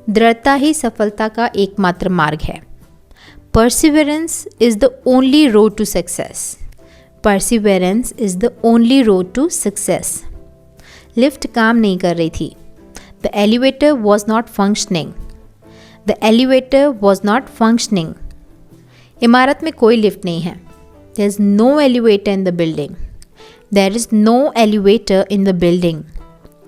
दृढ़ता ही सफलता का एकमात्र मार्ग है. Perseverance is the only road to success. Perseverance is the only road to success. Lift काम नहीं कर रही थी. The elevator was not functioning. The elevator was not functioning. इमारत में कोई लिफ्ट नहीं है. There is no elevator in the building. There is no elevator in the building.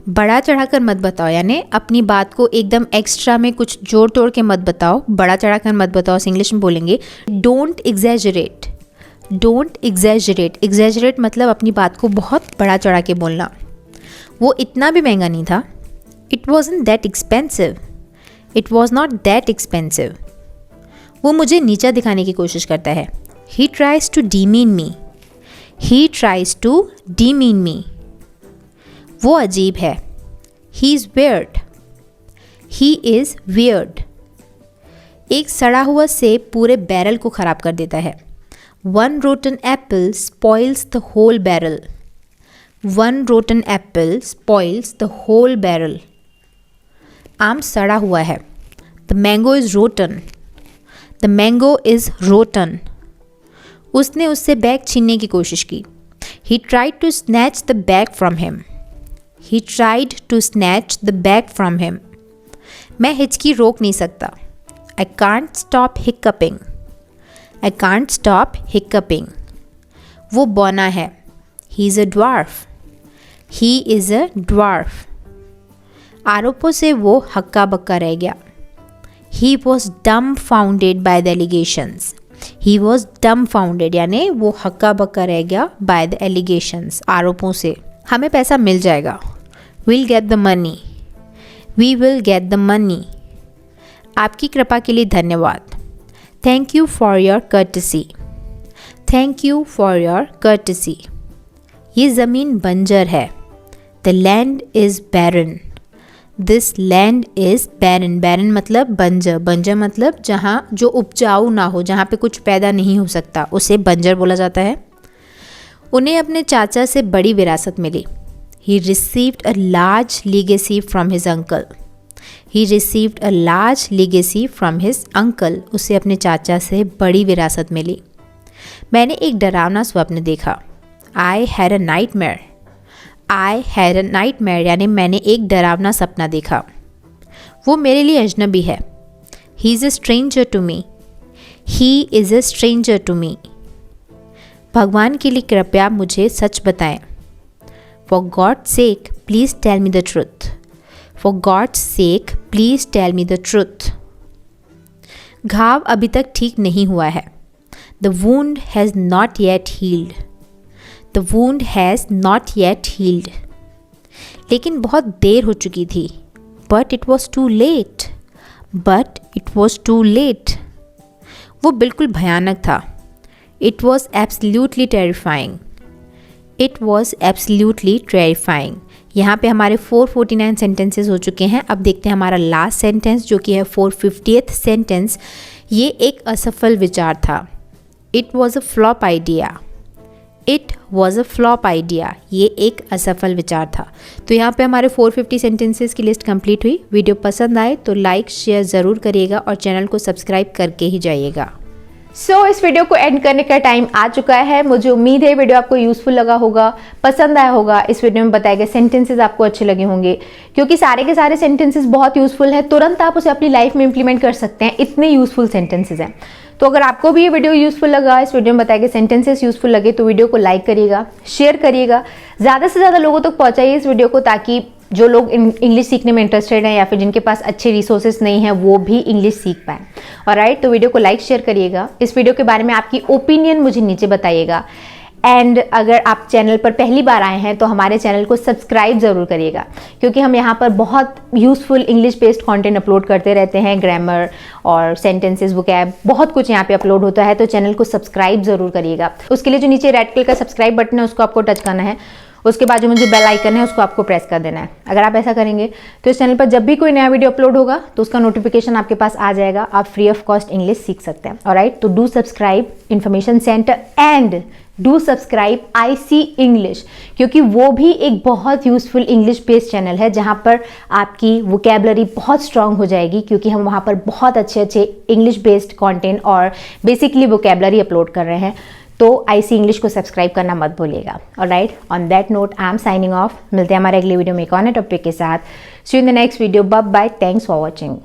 बड़ा चढ़ाकर मत बताओ, यानी अपनी बात को एकदम एक्स्ट्रा में कुछ जोड़ तोड़ के मत बताओ. बड़ा चढ़ाकर मत बताओ, इंग्लिश में बोलेंगे Don't exaggerate. Don't exaggerate. Exaggerate मतलब अपनी बात को बहुत बड़ा चढ़ा के बोलना. वो इतना भी महंगा नहीं था. It wasn't that expensive. It was not that expensive. वो मुझे नीचा दिखाने की कोशिश करता है. He tries to demean me. He tries to demean me. वो अजीब है. He is weird. He is weird. एक सड़ा हुआ सेब पूरे बैरल को ख़राब कर देता है. One rotten apple spoils the whole barrel. One rotten apple spoils the whole barrel. आम सड़ा हुआ है. The mango is rotten. The mango is rotten. उसने उससे बैग छीनने की कोशिश की. He tried to snatch the bag from him. He tried to snatch the bag from him. मैं हिचकी रोक नहीं सकता। I can't stop hiccupping. I can't stop hiccupping. वो बौना है। He is a dwarf. He is a dwarf. आरोपों से वो हक्का बक्का रह गया। He was dumbfounded by the allegations. He was dumbfounded यानी वो हक्का बक्का रह गया by the allegations, आरोपों से। हमें पैसा मिल जाएगा। We'll get the money. We will get the money. आपकी कृपा के लिए धन्यवाद। Thank you for your courtesy. Thank you for your courtesy. ये ज़मीन बंजर है। The land is barren. This land is barren. barren मतलब बंजर। बंजर मतलब जहाँ जो उपजाऊ ना हो, जहाँ पे कुछ पैदा नहीं हो सकता, उसे बंजर बोला जाता है। उन्हें अपने चाचा से बड़ी विरासत मिली। He received a large legacy from his uncle. He received a large legacy from his uncle. उसे अपने चाचा से बड़ी विरासत मिली। मैंने एक डरावना स्वप्न देखा। I had a nightmare. I had a nightmare यानी मैंने एक डरावना सपना देखा। वो मेरे लिए अजनबी है। He is a stranger to me. He is a stranger to me. भगवान के लिए कृपया मुझे सच बताएं। For God's sake, please tell me the truth. For God's sake, please tell me the truth. घाव अभी तक ठीक नहीं हुआ है। The wound has not yet healed. The wound has not yet healed. लेकिन बहुत देर हो चुकी थी। But it was too late. But it was too late. वो बिल्कुल भयानक था। It was absolutely terrifying. It was absolutely terrifying. यहाँ पे हमारे 449 सेंटेंसेस हो चुके हैं। अब देखते हैं हमारा लास्ट सेंटेंस जो कि है 450th सेंटेंस। ये एक असफल विचार था। It was a flop idea. It was a flop idea. ये एक असफल विचार था। तो यहाँ पे हमारे 450 सेंटेंसेस की लिस्ट कंप्लीट हुई। वीडियो पसंद आए तो लाइक शेयर ज़रूर करिएगा और चैनल को सब्सक्राइब करके ही जाइएगा। इस वीडियो को एंड करने का टाइम आ चुका है। मुझे उम्मीद है वीडियो आपको यूजफुल लगा होगा, पसंद आया होगा। इस वीडियो में बताए गए सेंटेंसेस आपको अच्छे लगे होंगे क्योंकि सारे के सारे सेंटेंसेस बहुत यूजफुल है। तुरंत आप उसे अपनी लाइफ में इंप्लीमेंट कर सकते हैं, इतने यूजफुल सेंटेंसेस हैं। तो अगर आपको भी ये वीडियो यूजफुल लगा, इस वीडियो में बताए गए सेंटेंसेस यूजफुल लगे तो वीडियो को लाइक करिएगा, शेयर करिएगा, ज़्यादा से ज़्यादा लोगों तक पहुँचाइए इस वीडियो को, ताकि जो लोग इंग्लिश सीखने में इंटरेस्टेड हैं या फिर जिनके पास अच्छे रिसोर्सेज नहीं हैं वो भी इंग्लिश सीख पाएँ। ऑलराइट, तो वीडियो को लाइक शेयर करिएगा। इस वीडियो के बारे में आपकी ओपिनियन मुझे नीचे बताइएगा। एंड अगर आप चैनल पर पहली बार आए हैं तो हमारे चैनल को सब्सक्राइब ज़रूर करिएगा क्योंकि हम यहाँ पर बहुत useful English based content upload करते रहते हैं। ग्रामर और सेंटेंसेस, वोकैब, बहुत कुछ यहाँ पे अपलोड होता है। तो चैनल को सब्सक्राइब ज़रूर करिएगा। उसके लिए जो नीचे रेड कलर का सब्सक्राइब बटन है उसको आपको टच करना है। उसके बाद जो मुझे बेल आइकन है उसको आपको प्रेस कर देना है। अगर आप ऐसा करेंगे तो इस चैनल पर जब भी कोई नया वीडियो अपलोड होगा तो उसका नोटिफिकेशन आपके पास आ जाएगा। आप फ्री ऑफ कॉस्ट इंग्लिश सीख सकते हैं। ऑलराइट, तो do subscribe information centre and do subscribe IC English क्योंकि वो भी एक बहुत यूजफुल इंग्लिश बेस्ड चैनल है जहाँ पर आपकी वोकैबलरी बहुत स्ट्रांग हो जाएगी क्योंकि हम वहाँ पर बहुत अच्छे अच्छे इंग्लिश बेस्ड कंटेंट और बेसिकली वोकैबलरी अपलोड कर रहे हैं। तो IC इंग्लिश को सब्सक्राइब करना मत भूलिएगा। Alright, on that note I am signing off. मिलते हैं हमारे अगले वीडियो में एक और नए टॉपिक के साथ। See you in the next video. Bye bye, thanks for watching.